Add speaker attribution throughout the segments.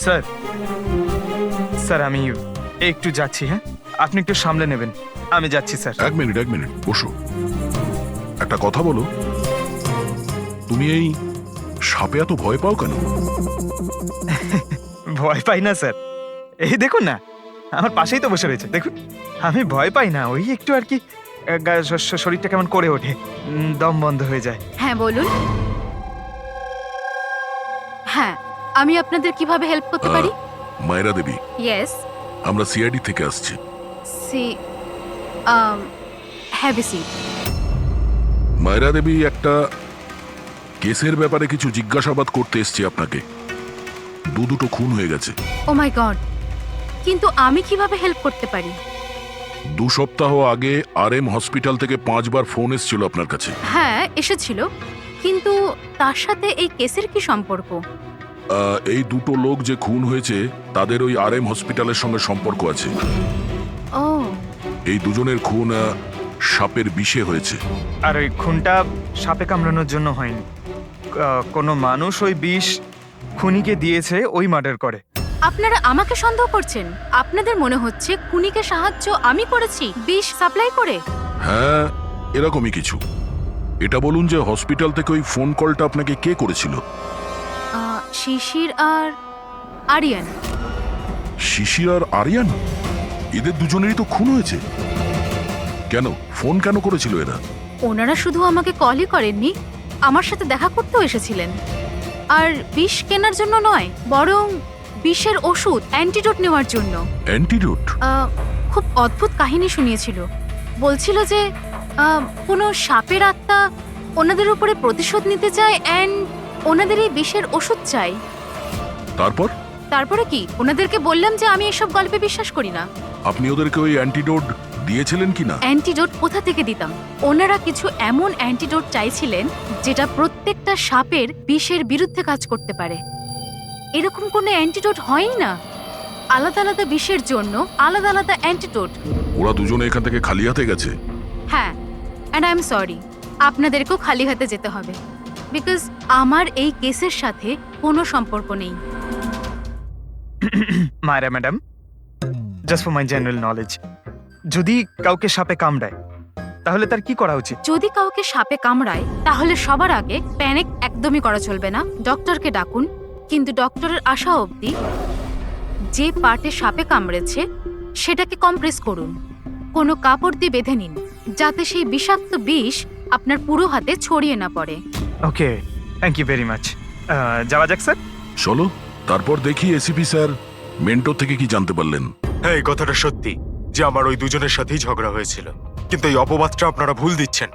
Speaker 1: Sir sir আমি একটু যাচ্ছি, হ্যাঁ আপনি একটু সামলে নেবেন, আমি যাচ্ছি স্যার।
Speaker 2: এক মিনিট বসো। একটা কথা বলো, তুমি এই সাপে এত ভয় পাও কেন?
Speaker 1: ভয় পাই না স্যার, এই দেখুন না আমার পাশেই তো বসে রয়েছে, দেখুন আমি ভয় পাই না, ওই একটু আর কি শরীরটা কেমন করে ওঠে, দম বন্ধ হয়ে যায়।
Speaker 3: হ্যাঁ বলুন। হ্যাঁ, আমি আপনাদের কিভাবে হেল্প করতে পারি?
Speaker 2: মায়েরা দেবী,
Speaker 3: ইয়েস।
Speaker 2: আমরা সিআইডি থেকে আসছি।
Speaker 3: See have a seat.
Speaker 2: Mayera Devi, একটা কেসের ব্যাপারে কিছু জিজ্ঞাসাবাদ করতে এসছি আপনাকে। দুটো খুন হয়ে গেছে।
Speaker 3: ও মাই গড, কিন্তু আমি কিভাবে হেল্প করতে পারি?
Speaker 2: 2 সপ্তাহ আগে RM হসপিটাল থেকে 5 বার ফোন এসেছিল আপনার কাছে।
Speaker 3: হ্যাঁ এসেছিল, কিন্তু তার সাথে এই কেসের কি সম্পর্ক?
Speaker 2: এই 2 লোক যে খুন হয়েছে তাদের ওই RM হসপিটালের সঙ্গে সম্পর্ক আছে।
Speaker 3: ও,
Speaker 2: এই দুজনের খুন সাপের বিষে হয়েছে।
Speaker 1: আর ওই খুনটা সাপে কামড়ানোর জন্য হয়নি, কোনো মানুষ ওই বিষ খুনিকে দিয়েছে, ওই মার্ডার করে।
Speaker 3: আপনারা আমাকে সন্দেহ করছেন? আপনাদের মনে হচ্ছে খুনিকে সাহায্য আমি করেছি বিষ সাপ্লাই করে?
Speaker 2: হ্যাঁ, এরকমই কিছু। এটা বলুন যে হসপিটাল থেকে ওই ফোন কলটা আপনাকে কে করেছিল?
Speaker 3: শিশির আর আরিয়ান।
Speaker 2: শিশির আর আরিয়ান, এদের দুজনেরই তো খুন হয়েছে। কেন ফোন কেন করেছিল এরা?
Speaker 3: ওনারা শুধু আমাকে কলই করেননি, আমার সাথে দেখা করতেও এসেছিলেন। আর বিষ কেনার জন্য নয়, বরং বিষের ওষুধ অ্যান্টিডোট নেওয়ার জন্য।
Speaker 2: অ্যান্টিডোট?
Speaker 3: খুব অদ্ভুত কাহিনী শুনিয়েছিল। বলছিল যে কোনো সাপের আত্মা ওনাদের উপরে প্রতিশোধ নিতে চায় অ্যান্ড ওনাদের এই বিষের ওষুধ চাই। তারপরে কি? ওনাদেরকে বললাম যে আমি এসব গল্পে বিশ্বাস করি না।
Speaker 2: আপনি ওদেরকে ওই অ্যান্টিডোট দিয়েছিলেন কিনা?
Speaker 3: অ্যান্টিডোট কোথা থেকে দিতাম? ওনারা কিছু এমন অ্যান্টিডোট চাইছিলেন যেটা প্রত্যেকটা সাপের বিষের বিরুদ্ধে কাজ করতে পারে। এরকম কোনো অ্যান্টিডোট হয়ই না। আলাদা আলাদা বিষের জন্য আলাদা আলাদা অ্যান্টিডোট।
Speaker 2: ওরা দুজনে এখান থেকে খালি হাতে গেছে?
Speaker 3: হ্যাঁ, অ্যান্ড আই এম সরি, আপনাদেরকেও খালি হাতে যেতে হবে, বিকজ আমার এই কেসের সাথে কোনো সম্পর্ক নেই।
Speaker 1: মায়েরা madam, just for my general knowledge, যদি কাউকে সাপে কামড়ায় তাহলে তার কি করা উচিত?
Speaker 3: যদি কাউকে সাপে কামড়ায় তাহলে সবার আগে প্যানিক একদমই করা চলবে না। ডক্টরকে ডাকুন, কিন্তু ডক্টরের আসা অবধি যে পার্টে সাপে কামড়েছে সেটাকে কম্প্রেস করুন, কোনো কাপড় দিয়ে বেঁধে নিন, যাতে সেই বিষাক্ত বিষ আপনার পুরো হাতে ছড়িয়ে না পড়ে।
Speaker 1: ওকে, থ্যাংক ইউ ভেরি মাচ। যাওয়া যাক স্যার।
Speaker 2: চলো, তারপর দেখি এসিপি স্যার মেন্টর থেকে কি জানতে পারলেন।
Speaker 4: হ্যাঁ, এই কথাটা সত্যি যে আমার ওই দুজনের সাথেই ঝগড়া হয়েছিল, কিন্তু এই অপবাদটা আপনারা ভুল দিচ্ছেন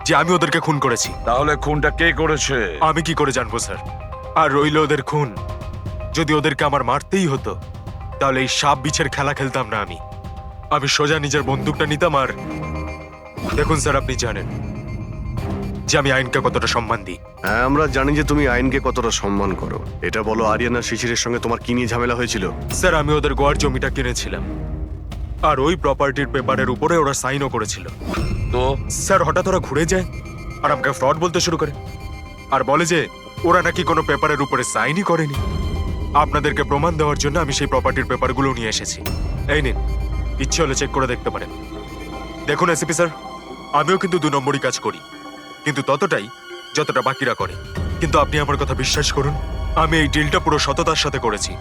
Speaker 4: যে আমি ওদেরকে খুন করেছি।
Speaker 5: তাহলে খুনটা কে করেছে?
Speaker 4: আমি কি করে জানবো স্যার? আর রইল ওদের খুন, যদি ওদেরকে আমার মারতেই হতো তাহলে এই সাপ বিছের খেলা খেলতাম না। আমি সোজা নিজের বন্দুকটা নিতাম। আর দেখুন স্যার, আপনি জানেন যে আমি আইনকে কতটা সম্মান দিই।
Speaker 6: হ্যাঁ, আমরা জানি যে তুমি আইনকে কতটা সম্মান করো। এটা বলো, আরিয়ানা শিশিরের সঙ্গে তোমার কি নিয়ে ঝামেলা হয়েছিল?
Speaker 4: স্যার, আমি ওদের গোয়ার জমিটা কিনেছিলাম, আর ওই প্রপার্টির পেপারের উপরে ওরা সাইনও করেছিল।
Speaker 5: তো
Speaker 4: স্যার, হঠাৎ ওরা ঘুরে যায় আর আমাকে ফ্রড বলতে শুরু করে, আর বলে যে ওরা নাকি কোনো পেপারের উপরে সাইনই করেনি। আপনাদেরকে প্রমাণ দেওয়ার জন্য আমি সেই প্রপার্টির পেপারগুলো নিয়ে এসেছি। এই নিন, ইচ্ছে হলে চেক করে দেখতে পারেন। দেখুন এসিপি স্যার, আমিও কিন্তু 2 নম্বরই কাজ করি, কিন্তু ততটাই যতটা বাকিরা করে। কিন্তু আপনি আমার কথা বিশ্বাস করুন, আমি এই ডিলটা পুরো সততার সাথে করেছি।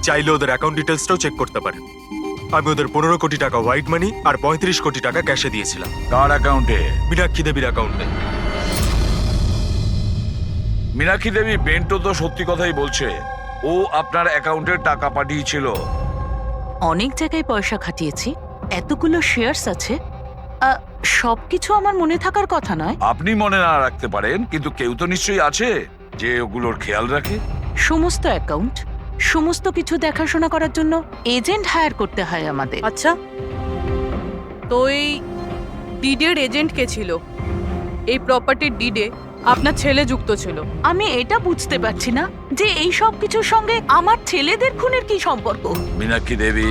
Speaker 4: চাইলে ওদের অ্যাকাউন্ট ডিটেলসটাও চেক করতে পারেন। আমি ওদের 15 কোটি টাকা হোয়াইট মানি আর 35 কোটি টাকা ক্যাশে দিয়েছিলাম।
Speaker 5: কার অ্যাকাউন্টে?
Speaker 4: মীনাক্ষী দেবীর অ্যাকাউন্টে।
Speaker 5: মীনাক্ষী দেবী বেন্টো তো সত্যি কথাই বলছে, ও আপনার অ্যাকাউন্টে টাকা পাঠিয়েছিল।
Speaker 7: অনেক জায়গায় পয়সা খাটিয়েছি, এতগুলো শেয়ার্স আছে, সবকিছু আমার মনে থাকার কথা নয়।
Speaker 5: আপনি মনে না রাখতে পারেন, কিন্তু কেউ তো নিশ্চয়ই আছে যে ওগুলোর খেয়াল রাখে।
Speaker 7: সমস্ত অ্যাকাউন্ট, সমস্ত কিছু দেখাশোনা করার জন্য এজেন্ট হায়ার করতে হয় আমাদের।
Speaker 8: আচ্ছা, তো এই ডিডের এজেন্ট কে ছিল? এই প্রপার্টির ডিডে আপনার ছেলে যুক্ত ছিল।
Speaker 7: আমি এটা বুঝতে পারছি না যে এই সব কিছুর সঙ্গে আমার ছেলেদের খুনের কি সম্পর্ক।
Speaker 5: মীনাক্ষী দেবী,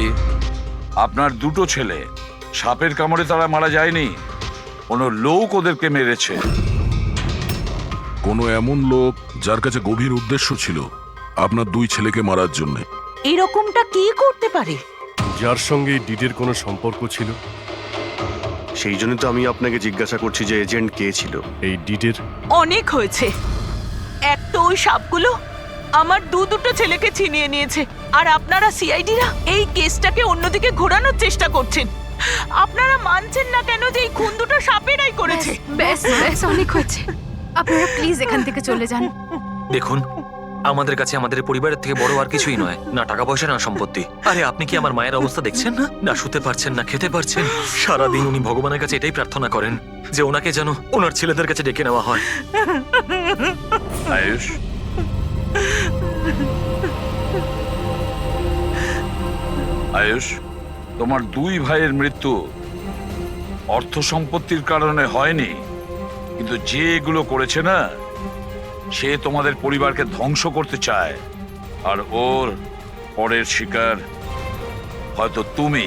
Speaker 5: আপনার 2 ছেলে সাপের কামড়ে তারা মারা যায়নি, কোনো লোক ওদেরকে মেরেছে।
Speaker 2: কোনো এমন লোক যার কাছে গভীর উদ্দেশ্য ছিল, আপনার দুই ছেলেকে মারার জন্য।
Speaker 7: এরকমটা কি করতে পারে?
Speaker 9: যার সঙ্গে এই ডিডের কোনো সম্পর্ক ছিল,
Speaker 6: সেই জন্য তো আমি আপনাকে জিজ্ঞাসা করছি যে এজেন্ট কে ছিল।
Speaker 9: এই ডিডের
Speaker 7: অনেক হয়েছে। এক তো ওই সাপগুলো আমার দুটো ছেলেকে ছিনিয়ে নিয়েছে, আর আপনারা সিআইডিরা এই কেসটাকে অন্যদিকে ঘোরানোর চেষ্টা করছেন। আপনারা মানছেন না কেন যে এই খুন দুটো সাপেরাই করেছে?
Speaker 3: ব্যাস ব্যাস অনেক হয়েছে, আপনারা প্লিজ এখান থেকে চলে যান।
Speaker 10: দেখুন, আমাদের কাছে আমাদের পরিবারের থেকে বড় আর কিছুই নয়, না টাকা পয়সা না সম্পত্তি। আরে আপনি কি আমার মায়ের অবস্থা দেখছেন না? না শুতে পারছেন না খেতে পারছেন। সারাদিন উনি ভগবানের কাছে এটাই প্রার্থনা করেন যে ওনাকে যেন ওনার ছেলেদের কাছে ডেকে নেওয়া হয়।
Speaker 5: আয়ুষ, আয়ুষ, তোমার দুই ভাইয়ের মৃত্যু অর্থ সম্পত্তির কারণে হয়নি, কিন্তু যে এগুলো করেছে না, সে তোমাদের পরিবারকে ধ্বংস করতে চায়, আর ওর পরের শিকার হয়তো তুমি।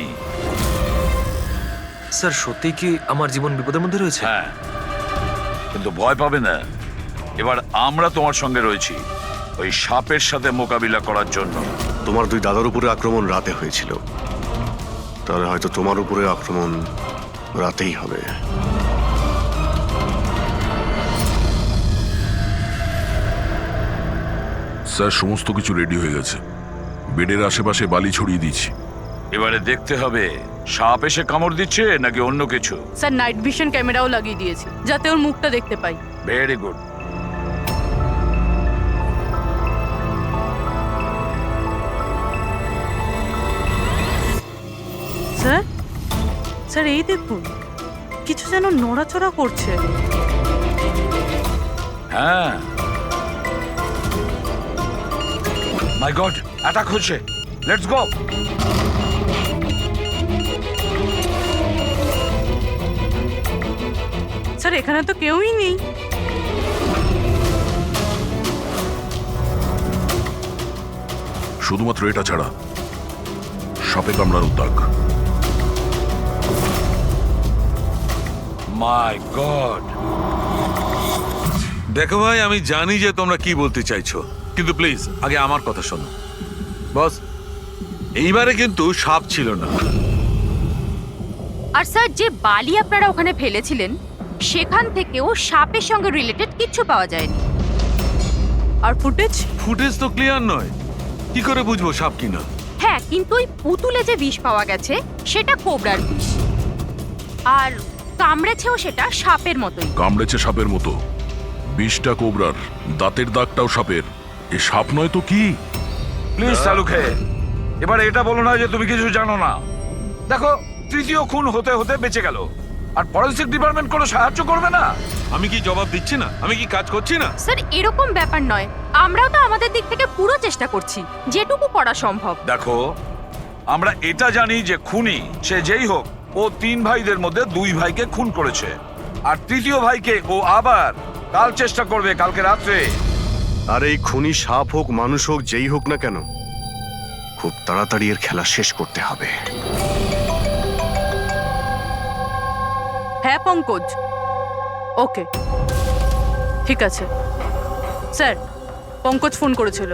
Speaker 10: স্যার সত্যি কি আমার জীবন বিপদের মধ্যে রয়েছে?
Speaker 5: হ্যাঁ, কিন্তু ভয় পাবে না, এবার আমরা তোমার সঙ্গে রয়েছি ওই সাপের সাথে মোকাবিলা করার জন্য।
Speaker 6: তোমার দুই দাদার উপরে আক্রমণ রাতে হয়েছিল, তাহলে হয়তো তোমার উপরে আক্রমণ রাতেই হবে।
Speaker 2: স্যার সমস্ত কিছু রেডি হয়ে গেছে, বেডের আশেপাশে বালি ছড়িয়ে দিচ্ছি।
Speaker 5: এবারে দেখতে হবে সাপ এসে কামড় দিচ্ছে নাকি অন্য কিছু।
Speaker 8: স্যার নাইট ভিশন ক্যামেরাও লাগিয়ে দিয়েছি যাতে ওর মুখটা দেখতে পাই।
Speaker 5: Very good.
Speaker 8: স্যার, স্যার এই দেখুন, কিছু যেন নড়াচড়া করছে।
Speaker 5: হ্যাঁ, মাই গড, অ্যাটাক হচ্ছে। Let's go.
Speaker 8: স্যার এখানে তো কেউই নেই।
Speaker 2: শুধুমাত্র এটা ছাড়া সাপে কামড়ানোর দাগ।
Speaker 5: মাই গড।
Speaker 11: দেখো ভাই, আমি জানি যে তোমরা কি বলতে চাইছো, কিন্তু প্লিজ আগে আমার কথা শোনো। বস, এইবারে কিন্তু সাপ ছিল না।
Speaker 3: আর স্যার যে বালি আপনারা ওখানে ফেলেছিলেন সেখান থেকেও সাপের সঙ্গে রিলেটেড কিছু পাওয়া যায়নি।
Speaker 8: আর ফুটেজ?
Speaker 11: ফুটেজ তো ক্লিয়ার নয়, কি করে বুঝবো সাপ কিনা?
Speaker 3: হ্যাঁ, কিন্তু ওই পুতুলে যে বিষ পাওয়া গেছে সেটা কোবরার বিষ, আর কামড়েছেও সেটা সাপের মতোই।
Speaker 2: কামড়েছে সাপের মতো, বিষটা কোবরার, দাঁতের দাগটাও সাপের। এ সাপ নয় তো কি?
Speaker 5: প্লিজ সালুখে, এবার এটা বলো না যে তুমি কিছু জানো না। দেখো, তৃতীয় খুন হতে হতে বেঁচে গেল, আর ফরেনসিক ডিপার্টমেন্ট কোনো সাহায্য করবে না।
Speaker 11: আমি কি জবাব দিচ্ছি না? আমি কি কাজ করছি না?
Speaker 3: স্যার এরকম ব্যাপার নয়, আমরাও তো আমাদের দিক থেকে পুরো চেষ্টা করছি যেটুকু করা সম্ভব।
Speaker 5: দেখো, আমরা এটা জানি যে খুনি সে যেই হোক, ও তিন ভাইদের মধ্যে দুই ভাইকে খুন করেছে, আর তৃতীয় ভাইকে ও আবার কাল চেষ্টা করবে, কালকে রাত্রে।
Speaker 6: আর এই খুনি সাপ হোক মানুষ হোক যেই হোক না কেন, খুব তাড়াতাড়ি এর খেলা শেষ করতে হবে।
Speaker 8: হ্যাঁ পঙ্কজ, ওকে ঠিক আছে। স্যার পঙ্কজ ফোন করেছিল,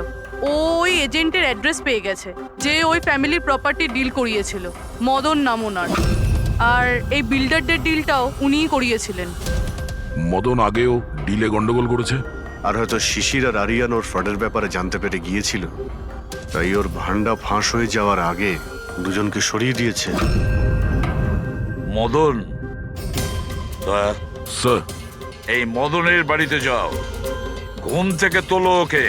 Speaker 8: ওই এজেন্টের অ্যাড্রেস পেয়ে গেছে যে ওই ফ্যামিলির প্রপার্টি ডিল করিয়েছিল। মদন নাম ওনার, আর এই বিল্ডারদের ডিলটাও উনিই করিয়েছিলেন।
Speaker 2: মদন আগেও ডিলে গন্ডগোল করেছে,
Speaker 6: আর হয়তো শিশির আর আরিয়ান ওর ফ্রডের ব্যাপারে জানতে পেরে গিয়েছিল, তাই ওর ভান্ডা ফাঁস হয়ে যাওয়ার আগে দুজনকে সরিয়ে দিয়েছে।
Speaker 5: মদন, দয়া,
Speaker 2: স্যার
Speaker 5: এই মদনের বাড়িতে যাও, ঘুম থেকে তোলো ওকে,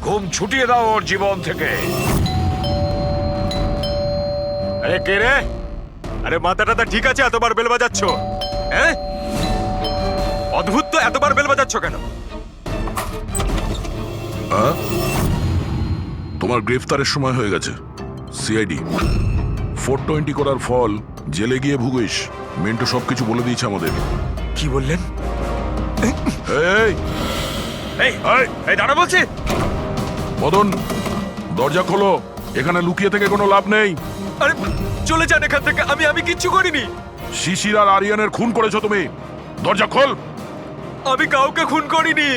Speaker 5: ঘুম ছুটিয়ে দাও ওর জীবন থেকে।
Speaker 4: আরে কে রে? আরে মাথাটা ঠিক আছে, এতবার বেল বাজাচ্ছ? হ্যাঁ, অদ্ভুত তো, এতবার বেল বাজাচ্ছ কেন?
Speaker 2: তোমার গ্রেফতারের সময় হয়ে গেছে। সিআইডি 420 করার ফল জেলে গিয়ে ভুগিস। মেন্টো সবকিছু বলে দিয়েছে আমাদের।
Speaker 4: কি বললেন?
Speaker 2: এই
Speaker 4: এই এই দাঁড়া বলছি।
Speaker 2: মদন, দরজা খোলো, এখানে লুকিয়ে থেকে কোনো লাভ নেই।
Speaker 4: আরে চলে যান এখান থেকে, আমি কিচ্ছু করিনি।
Speaker 2: শিশির আর আরিয়ানের খুন করেছো তুমি, দরজা খোল।
Speaker 4: আমি কাউকে খুন করিনি।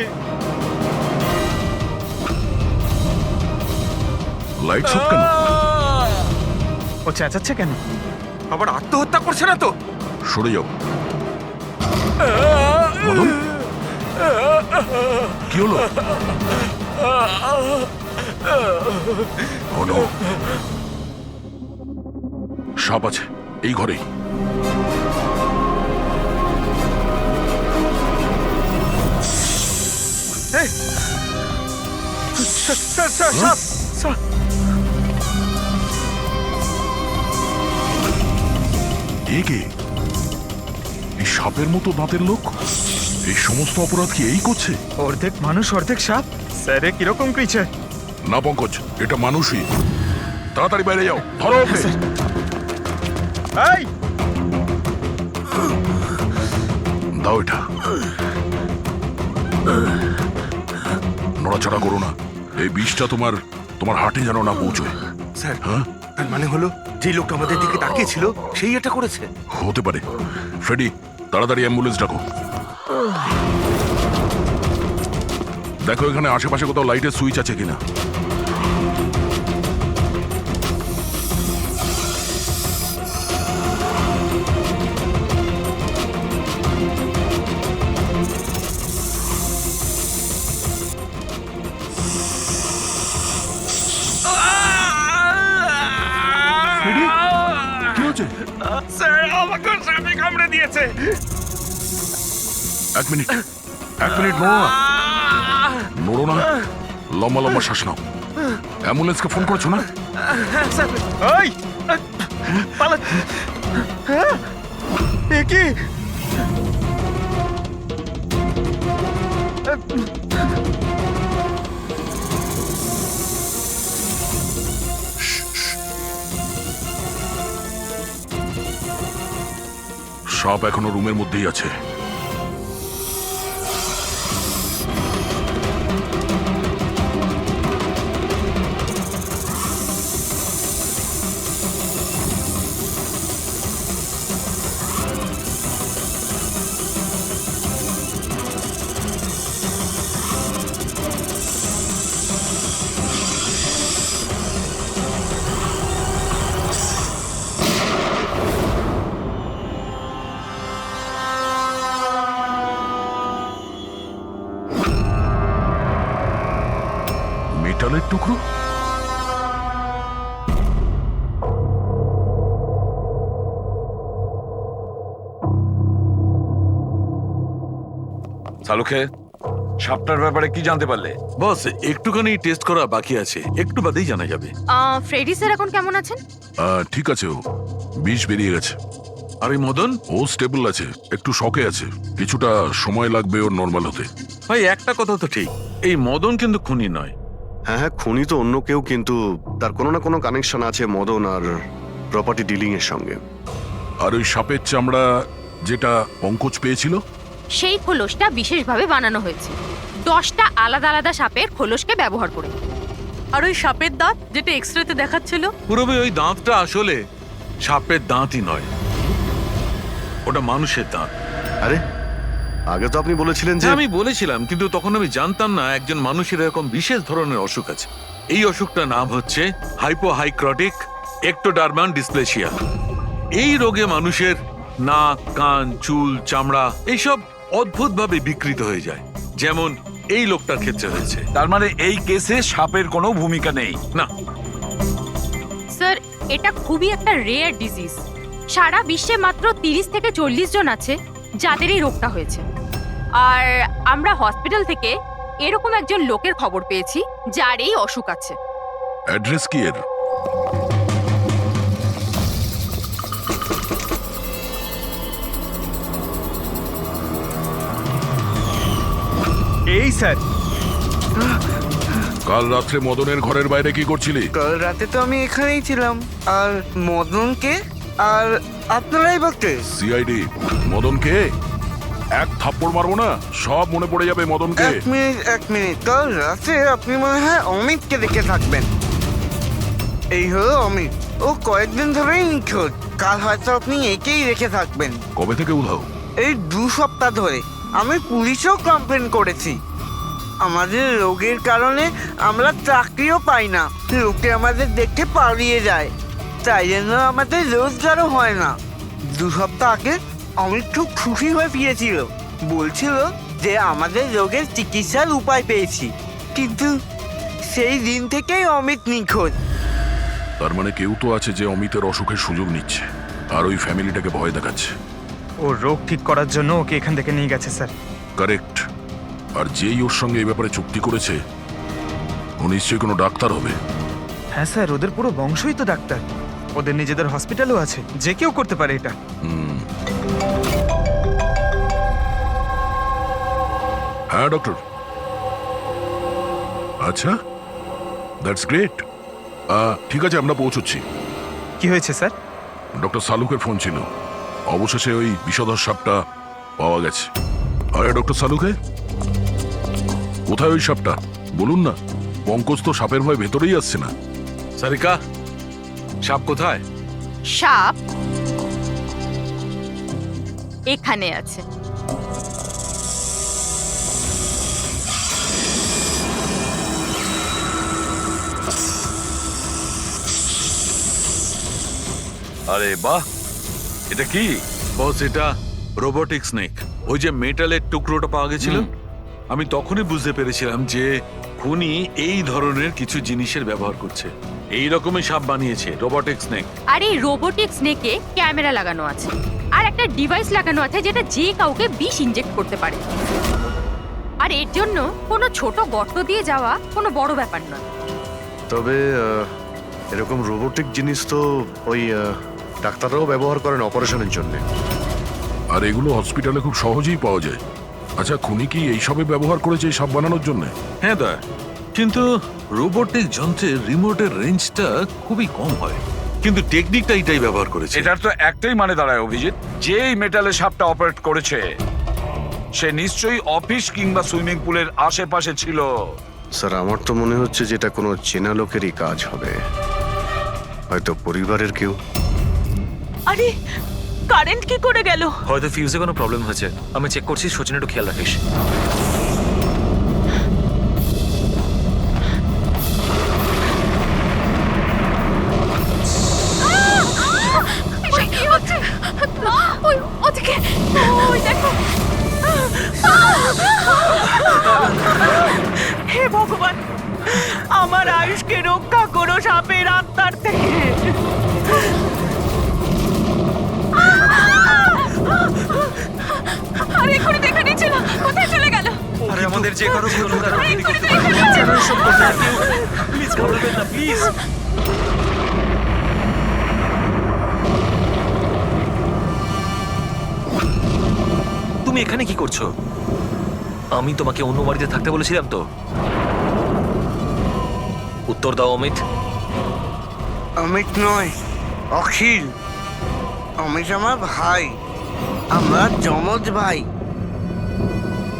Speaker 2: লাইট সব কেন?
Speaker 1: ও চেঁচাচ্ছে কেন?
Speaker 4: আবার আত্মহত্যা করছে না তো?
Speaker 2: সরে যাও। মদন, কি হলো? Oh no! সাপ আছে এই ঘরেই। এ কে? এই সাপের মতো দাঁতের লোক? এই সমস্ত অপরাধ কি এই করছে?
Speaker 1: অর্ধেক মানুষ অর্ধেক সাপ। স্যার এ কিরকম ক্রিচার?
Speaker 2: না পঙ্কজ, এটা মানুষই। তাড়াতাড়ি বাইরে যাও, ধরো ওকে।
Speaker 1: এই
Speaker 2: দাও এটা। নড়াচড়া করো না, এই বিষটা তোমার তোমার হাটে যেন না পৌঁছয়।
Speaker 12: স্যার,
Speaker 2: হ্যাঁ,
Speaker 12: তার মানে হলো যে লোকটা আমাদের দিকে তাকিয়েছিল সেই এটা করেছে।
Speaker 2: হতে পারে। ফ্রেডি, তাড়াতাড়ি অ্যাম্বুলেন্স ডাকো। দেখো এখানে আশেপাশে কোথাও লাইটের সুইচ আছে কিনা। ফ্রেডি, কি হচ্ছে?
Speaker 5: স্যার আমাকে সাপে কামড়ে দিয়েছে।
Speaker 2: এক মিনিট নড়ো না, নড়ো না। লম্বা লম্বা শ্বাস নাও। অ্যাম্বুলেন্সকে ফোন করেছো না?
Speaker 1: এই পালা। হ্যাঁ, এ কি?
Speaker 2: সাপ এখনো রুমের মধ্যেই আছে। মেটালের টুকরো?
Speaker 5: সালুখে, সাপটার ব্যাপারে কি জানতে পারলে?
Speaker 11: বস, একটুখানি টেস্ট করা বাকি আছে, একটু বাদেই জানা যাবে।
Speaker 3: ফ্রেডি স্যার এখন কেমন আছেন?
Speaker 2: ঠিক আছে, ও বিষ বেরিয়ে গেছে।
Speaker 11: আর এই মদন?
Speaker 2: ও স্টেবল আছে, একটু শকে আছে, কিছুটা সময় লাগবে ওর নর্মাল হতে।
Speaker 11: ভাই একটা কথা তো ঠিক, এই মদন কিন্তু খুনি নয়।
Speaker 6: হ্যাঁ হ্যাঁ, খুনি তো অন্য কেউ, কিন্তু তার কোনো না কোনো কানেকশন আছে মদন আর প্রপার্টি ডিলিং এর সঙ্গে।
Speaker 2: আর ওই সাপের চামড়া যেটা পঙ্কজ পেয়েছিল,
Speaker 3: সেই খোলসটা বিশেষভাবে বানানো হয়েছে 10টা আলাদা আলাদা সাপের খোলসকে ব্যবহার করে।
Speaker 8: আর ওই সাপের দাঁত যেটা এক্সরেতে দেখাচ্ছিল,
Speaker 11: পুরোপুরি ওই দাঁতটা আসলে সাপের দাঁতই নয়, ওটা মানুষের দাঁত।
Speaker 6: আরে আগে তো আপনি বলেছিলেন যে
Speaker 11: আমি বলেছিলাম, কিন্তু তখন আমি জানতাম না একজন মানুষের এরকম বিশেষ ধরনের অসুখ আছে। এই অসুখটার নাম হচ্ছে হাইপোহাইক্রটিক একটোডার্মান ডিসপ্লেসিয়া। এই রোগে মানুষের নাক, কান, চুল, চামড়া এইসব অদ্ভুতভাবে বিকৃত হয়ে যায়, যেমন এই লোকটার ক্ষেত্রে হয়েছে।
Speaker 5: তার মানে এই কেসে সাপের কোনো ভূমিকা নেই?
Speaker 11: না
Speaker 3: স্যার, এটা খুবই একটা রেয়ার ডিজিজ। সারা বিশ্বে মাত্র 30 থেকে 40 জন আছে যাদের এই রোগটা হয়েছে। আর আমরা হসপিটাল থেকে এরকম একজন লোকের খবর পেয়েছি যার এই অসুখ আছে।
Speaker 2: অ্যাড্রেস কি এর?
Speaker 1: এই স্যার,
Speaker 2: কাল রাত্রে মদনের ঘরের বাইরে কি করছিলি?
Speaker 12: কাল রাতে তো আমি এখানেই ছিলাম। আর মদনকে আর আপনারাই বলতে
Speaker 2: সিআইডি। মদনকে এক থাপ্পড় মারবো না, সব মনে পড়ে যাবে মদনকে।
Speaker 12: এক মিনিট, কাল রাতে আপনি মনে হয় অমিতকে দেখে থাকবেন। এই হলো অমিত, ও কয়েকদিন ধরেই নিখোঁজ। কাল হয়তো আপনি একেই রেখে থাকবেন।
Speaker 2: কবে থেকে উধাও?
Speaker 12: এই 2 সপ্তাহ ধরে। আমি পুলিশেও কমপ্লেন করেছি। আমাদের রোগের কারণে আমরা চাকরিও পাই না, লোকে আমাদের দেখে পালিয়ে যায়, তাই জন্য আমাদের রোজগারও হয় না। 2 সপ্তাহ আগে অমিত খুব খুশি হয়ে ফিরেছিল, বলছিল যে আমাদের রোগের চিকিৎসার উপায় পেয়েছি, কিন্তু সেই দিন থেকেই অমিত নিখোঁজ।
Speaker 2: তার মানে কেউ তো আছে যে অমিতের অসুখের সুযোগ নিচ্ছে আর ওই ফ্যামিলিটাকে ভয় দেখাচ্ছে।
Speaker 1: ও রোগ ঠিক করার জন্য ওকে এখান থেকে নিয়ে গেছে স্যার।
Speaker 2: কারেক্ট। আর যেই ওর সঙ্গে এই ব্যাপারে চুক্তি করেছে ও নিশ্চয়ই কোনো ডাক্তার হবে।
Speaker 1: হ্যাঁ স্যার, ওদের পুরো বংশই তো ডাক্তার, ওদের নিজেদের হসপিটালও আছে, যে কেউ করতে পারে এটা।
Speaker 2: হ্যাঁ ডক্টর। আচ্ছা, দ্যাটস গ্রেট। ঠিক আছে, আমরা পৌঁছচ্ছি।
Speaker 1: কি হয়েছে স্যার?
Speaker 2: ডক্টর সালুকের ফোন ছিল, অবশেষে ওই বিষধর সাপটা পাওয়া গেছে। আরে ডক্টর সালুকে, কোথায় ওই সাপটা বলুন না? পঙ্কজ তো সাপের ভয় ভেতরেই আসছে না।
Speaker 11: সারিকা, সাপ কোথায়?
Speaker 3: সাপ এখানে আছে।
Speaker 5: আরে বাহ, এটা কি?
Speaker 11: বস, এটা রোবোটিক স্নেক। ওই যে মেটালের টুকরোটা পাওয়া গেছিল, আমি তখনই বুঝতে পেরেছিলাম যে খুনি এই ধরনের কিছু জিনিসের ব্যবহার করছে। এই রকমই সাপ বানিয়েছে, রোবোটিক স্নেক।
Speaker 3: আর এই রোবোটিক স্নেকে ক্যামেরা লাগানো আছে আর একটা ডিভাইস লাগানো আছে যেটা যে কাউকে বিষ ইনজেক্ট করতে পারে। আর এর জন্য কোনো ছোট গর্ত দিয়ে যাওয়া কোনো বড় ব্যাপার নয়।
Speaker 6: তবে এরকম রোবোটিক জিনিস তো ওই ডাক্তাররাও ব্যবহার করেন অপারেশনের জন্য।
Speaker 2: আর এগুলো হসপিটালে খুব সহজেই পাওয়া যায়। আচ্ছা, খুনি কি এইসবে ব্যবহার করেছে এই সাপ বানানোর জন্য?
Speaker 11: হ্যাঁ দা, কিন্তু রোবোটিক যন্ত্রের রিমোটের রেঞ্জটা খুবই কম হয়, কিন্তু টেকনিকটা এটাই ব্যবহার করেছে।
Speaker 5: এটার তো একটাই মানে দাঁড়ায় অভিজিৎ, যেই মেটালের সাপটা অপারেট করেছে সে নিশ্চয়ই অফিস কিংবা সুইমিং পুলের আশেপাশে ছিল।
Speaker 6: স্যার, আমার তো মনে হচ্ছে যে এটা কোনো চেনা লোকেরই কাজ হবে, হয়তো পরিবারের কেউ।
Speaker 7: আরে কারেন্ট কি করে গেল?
Speaker 10: হয়তো ফিউজে কোনো প্রবলেম হয়েছে। আমি চেক করছি, সচিন একটু খেয়াল রাখিস।
Speaker 7: হে ভগবান, আমার আয়ুষকে রক্ষা করো সাপের আত্মার থেকে। আরে এক্ষুনি দেখে নিচ্ছিল, কোথায় চলে গেল?
Speaker 10: আরে আমাদের যে কারো প্লিজ বলবেন না, প্লিজ। তুমি এখানে কি করছো? আমি তোমাকে অন্য বাড়িতে থাকতে বলেছিলাম তো। উত্তর দাও অমিত।
Speaker 12: অমিত নয়, অখিল। অমিত আমার ভাই, আমরা যমজ ভাই।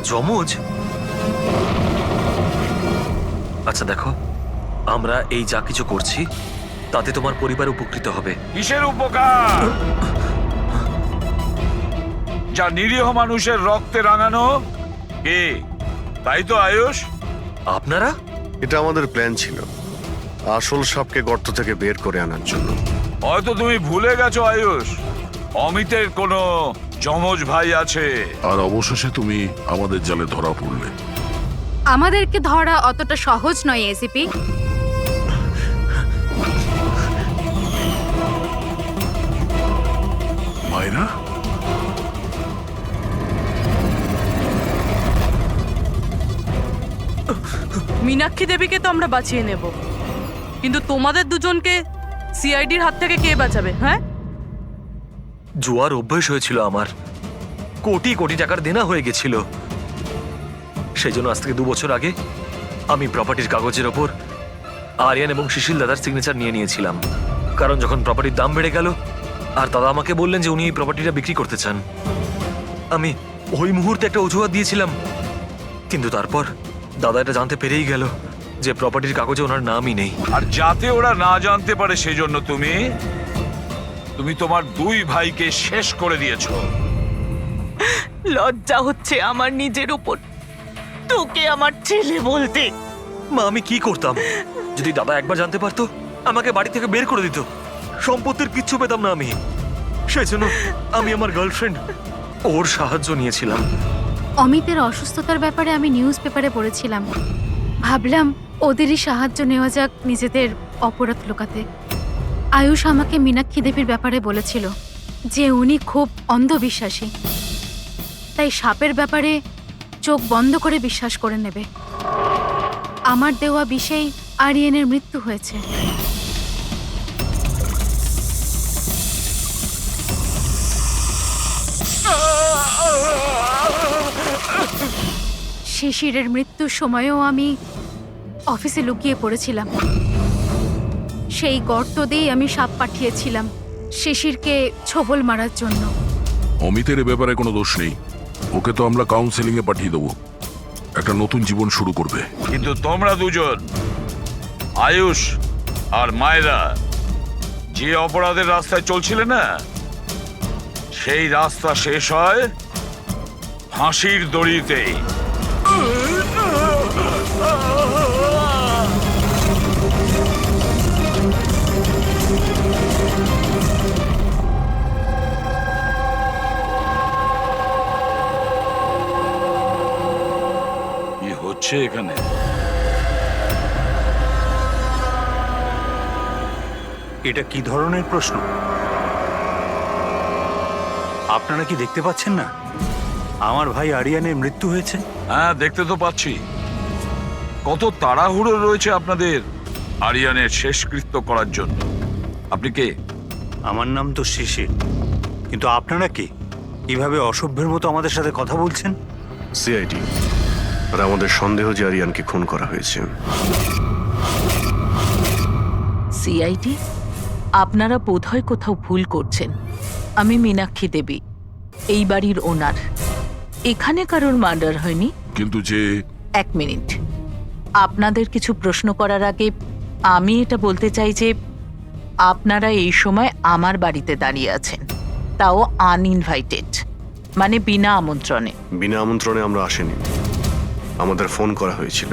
Speaker 10: যমজ? আচ্ছা দেখো, আমরা এই যা কিছু করছি তাতে তোমার পরিবার উপকৃত হবে।
Speaker 5: কিসের উপকার? যা নিরীহ মানুষের রক্তে রাঙানো। কে? তাই তো আয়ুষ?
Speaker 10: আপনারা?
Speaker 6: এটা আমাদের প্ল্যান ছিল, আসল সাপকে গর্ত থেকে বের করে আনার জন্য।
Speaker 5: হয়তো তুমি ভুলে গেছো আয়ুষ, অমিতের কোনো যমজ ভাই আছে।
Speaker 2: আর অবশেষে তুমি আমাদের জালে ধরা পড়লে।
Speaker 3: আমাদেরকে ধরা অতটা সহজ নয় এসিপি।
Speaker 2: মায়েরা,
Speaker 8: মীনাক্ষী দেবীকে তো আমরা বাঁচিয়ে নেব, কিন্তু তোমাদের দুজনকে সিআইডির হাত থেকে কে বাঁচাবে? হ্যাঁ,
Speaker 10: জুয়ার অভ্যেস হয়েছিল আমার, কোটি কোটি টাকার দেনা হয়ে গেছিল। সেই জন্য আজ থেকে 2 বছর আগে আমি প্রপার্টির কাগজের ওপর আরিয়ান এবং সুশীল দাদার সিগনেচার নিয়ে নিয়েছিলাম। কারণ যখন প্রপার্টির দাম বেড়ে গেল আর দাদা আমাকে বললেন যে উনি এই প্রপার্টিটা বিক্রি করতে চান, আমি ওই মুহূর্তে একটা অজুহাত দিয়েছিলাম। কিন্তু তারপর দাদা এটা জানতে পেরেই গেল যে প্রপার্টির কাগজে ওনার নামই নেই।
Speaker 5: আর যাতে ওরা না জানতে পারে সেজন্য তুমি তোমার 2 ভাইকে শেষ করে দিয়েছো।
Speaker 7: লজ্জা হচ্ছে আমার নিজের উপর। তোকে আমার ছেলে বলতে।
Speaker 10: মা আমি কি করতাম যদি দাদা একবার জানতে পারতো? আমাকে বাড়ি থেকে বের করে দিত, সম্পত্তির কিচ্ছু পেতাম না আমি। সেই জন্য আমি আমার গার্লফ্রেন্ড ওর সাহায্য নিয়েছিলাম।
Speaker 3: অমিতের অসুস্থতার ব্যাপারে আমি নিউজ পেপারে পড়েছিলাম, ভাবলাম ওদেরই সাহায্য নেওয়া যাক নিজেদের অপরাধ লুকাতে। আয়ুষ আমাকে মীনাক্ষী দেবীর ব্যাপারে বলেছিল যে উনি খুব অন্ধবিশ্বাসী, তাই সাপের ব্যাপারে চোখ বন্ধ করে বিশ্বাস করে নেবে। আমার দেওয়া বিষেই আরিয়ানের মৃত্যু হয়েছে। শিশিরের মৃত্যুর সময়ও আমি অফিসে লুকিয়ে পড়েছিলাম। সেই গর্ত দিয়েই আমি সাপ পাঠিয়েছিলাম শিশিরকে ছোবল মারার জন্য।
Speaker 2: অমিতের এ ব্যাপারে কোনো দোষ নেই, ওকে তো আমরা কাউন্সেলিং এ পাঠিয়ে দেবো, একটা নতুন জীবন শুরু করবে।
Speaker 5: কিন্তু তোমরা দুজন, আয়ুষ আর মায়েরা, যে অপরাধের রাস্তায় চলছিলে না, সেই রাস্তা শেষ হয় ফাঁসির দড়িতেই। কি হচ্ছে এখানে?
Speaker 13: এটা কি ধরনের প্রশ্ন? আপনারা কি দেখতে পাচ্ছেন না আমার ভাই আরিয়ানের মৃত্যু হয়েছে?
Speaker 5: হ্যাঁ, দেখতে তো পাচ্ছি। কত তাড়াহুড়ো রয়েছে আপনাদের আরিয়ানের শেষকৃত্য করার জন্য। আপনি কে?
Speaker 13: আমার নাম তো শিশির, কিন্তু আপনারা কি কিভাবে অসভ্যের মতো আমাদের সাথে কথা বলছেন?
Speaker 6: সিআইডি, আর আমাদের সন্দেহ যে আরিয়ানকে খুন করা হয়েছে।
Speaker 7: সিআইডি, আপনারা বোধহয় কোথাও ভুল করছেন। আমি মীনাক্ষী দেবী, এই বাড়ির ওনার। এখানে কারোর মার্ডার হয়নি।
Speaker 2: কিন্তু যে...
Speaker 7: এক মিনিট, আপনাদের কিছু প্রশ্ন করার আগে আমি এটা বলতে চাই যে আপনারা এই সময় আমার বাড়িতে দাঁড়িয়ে আছেন, তাও আনইনভাইটেড, মানে বিনা আমন্ত্রণে।
Speaker 6: বিনা আমন্ত্রণে আমরা আসিনি, আমাদের ফোন করা হয়েছিল।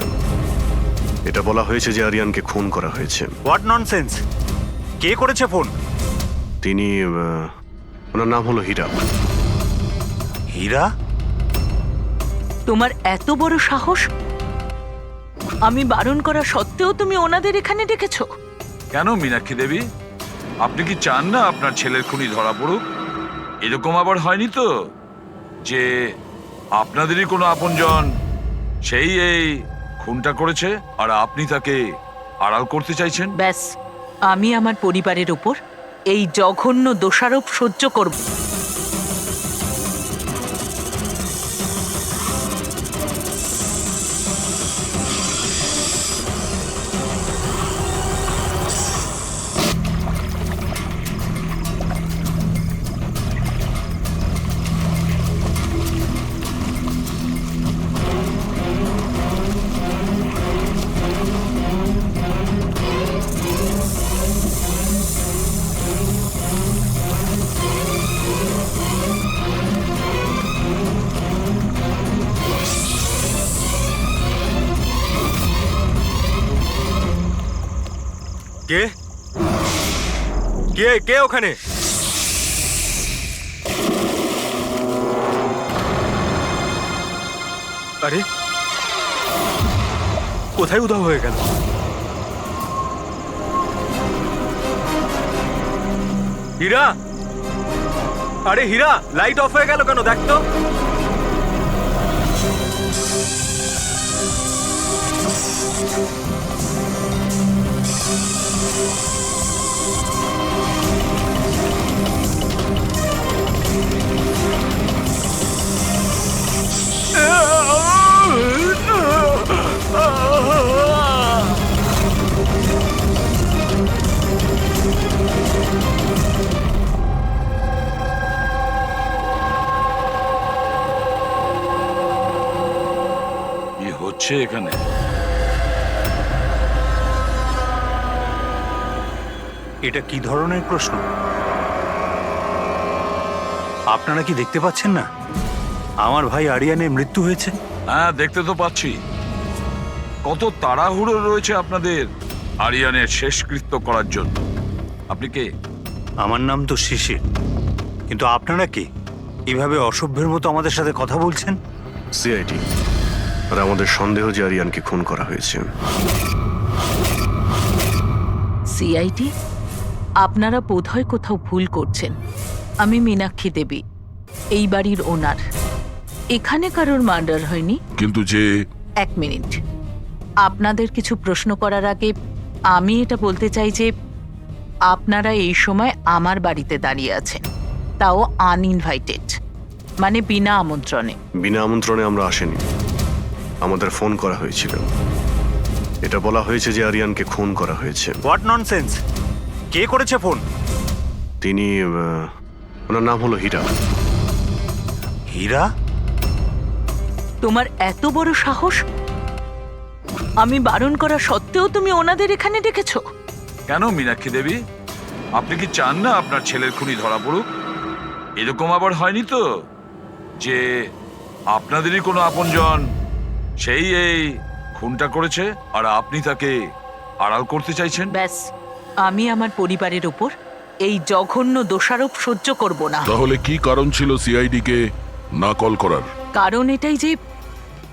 Speaker 6: এটা বলা হয়েছে যে আরিয়ানকে খুন করা হয়েছে।
Speaker 13: What nonsense! কে করেছে ফোন?
Speaker 6: তিনি ওনার নাম হলো হীরা।
Speaker 13: হীরা?
Speaker 7: তোমার এত বড় সাহস! আমি বারণ করা সত্ত্বেও তুমি ওনাদের এখানে ডেকেছো?
Speaker 5: কেন মীনাক্ষী দেবী, আপনি কি চান না আপনার ছেলের খুনি ধরা পড়ুক? এরকম আবার হয়নি তো যে আপনাদেরই কোনো আপনজন সেই এই খুনটা করেছে আর আপনি তাকে আড়াল করতে চাইছেন?
Speaker 7: ব্যাস, আমি আমার পরিবারের উপর এই জঘন্য দোষারোপ সহ্য করব।
Speaker 4: কে কে কে ওখানে? আরে, কোথায় উধাও হয়ে গেল? হীরা, আরে হীরা, লাইট অফ হয়ে গেল কেন? দেখ তো।
Speaker 5: কি হচ্ছে এখানে?
Speaker 13: এটা কি ধরনের প্রশ্ন? আপনারা কি দেখতে পাচ্ছেন না আমার ভাই আরিয়ানের মৃত্যু হয়েছে?
Speaker 5: হ্যাঁ, দেখতে তো পাচ্ছি কত তাড়াহুড়ো রয়েছে আপনাদের আরিয়ানের শেষকৃত্য করার জন্য। আপনি কে?
Speaker 13: আমার নাম তো শিশির, কিন্তু আপনারা কি এভাবে অসভ্যের মতো আমাদের সাথে কথা বলছেন?
Speaker 6: সিআইডি, আর আমাদের সন্দেহ যে আরিয়ানকে খুন করা হয়েছে।
Speaker 7: সিআইডি, আপনারা বোধহয় কোথাও ভুল করছেন। আমি মীনাক্ষী দেবী, এই বাড়ির ওনার। এখানে কারোর মার্ডার হয়নি।
Speaker 2: কিন্তু যে
Speaker 7: 1 মিনিট, আপনাদের কিছু প্রশ্ন করার আগে আমি এটা বলতে চাই যে আপনারা এই সময় আমার বাড়িতে দাঁড়িয়ে আছেন, তাও আনইনভাইটেড, মানে বিনা আমন্ত্রণে।
Speaker 6: বিনা আমন্ত্রণে আমরা আসেনি, আমাদের ফোন করা হয়েছিল। এটা বলা হয়েছে যে আরিয়ানকে খুন করা হয়েছে।
Speaker 13: What nonsense! কে করেছে ফোন?
Speaker 6: তিনি ওনার নাম হলো হীরা।
Speaker 13: হীরা?
Speaker 7: তোমার এত বড় সাহস! আমি বারণ করা সত্ত্বেও তুমি ওনাদের এখানে ডেকেছো?
Speaker 5: কেন মীনাক্ষী দেবী, আপনি কি চান না আপনার ছেলের খুনি ধরা পড়ুক? এরকম আবার হয়নি তো যে আপনাদেরই কোনো আপনজন সেই এই খুনটা করেছে আর আপনি তাকে আড়াল করতে চাইছেন?
Speaker 7: ব্যাস, আমি আমার পরিবারের উপর এই জঘন্য দোষারোপ সহ্য করব না।
Speaker 2: তাহলে কি কারণ ছিল সিআইডি কে না কল করার?
Speaker 7: কারণ এটাই যে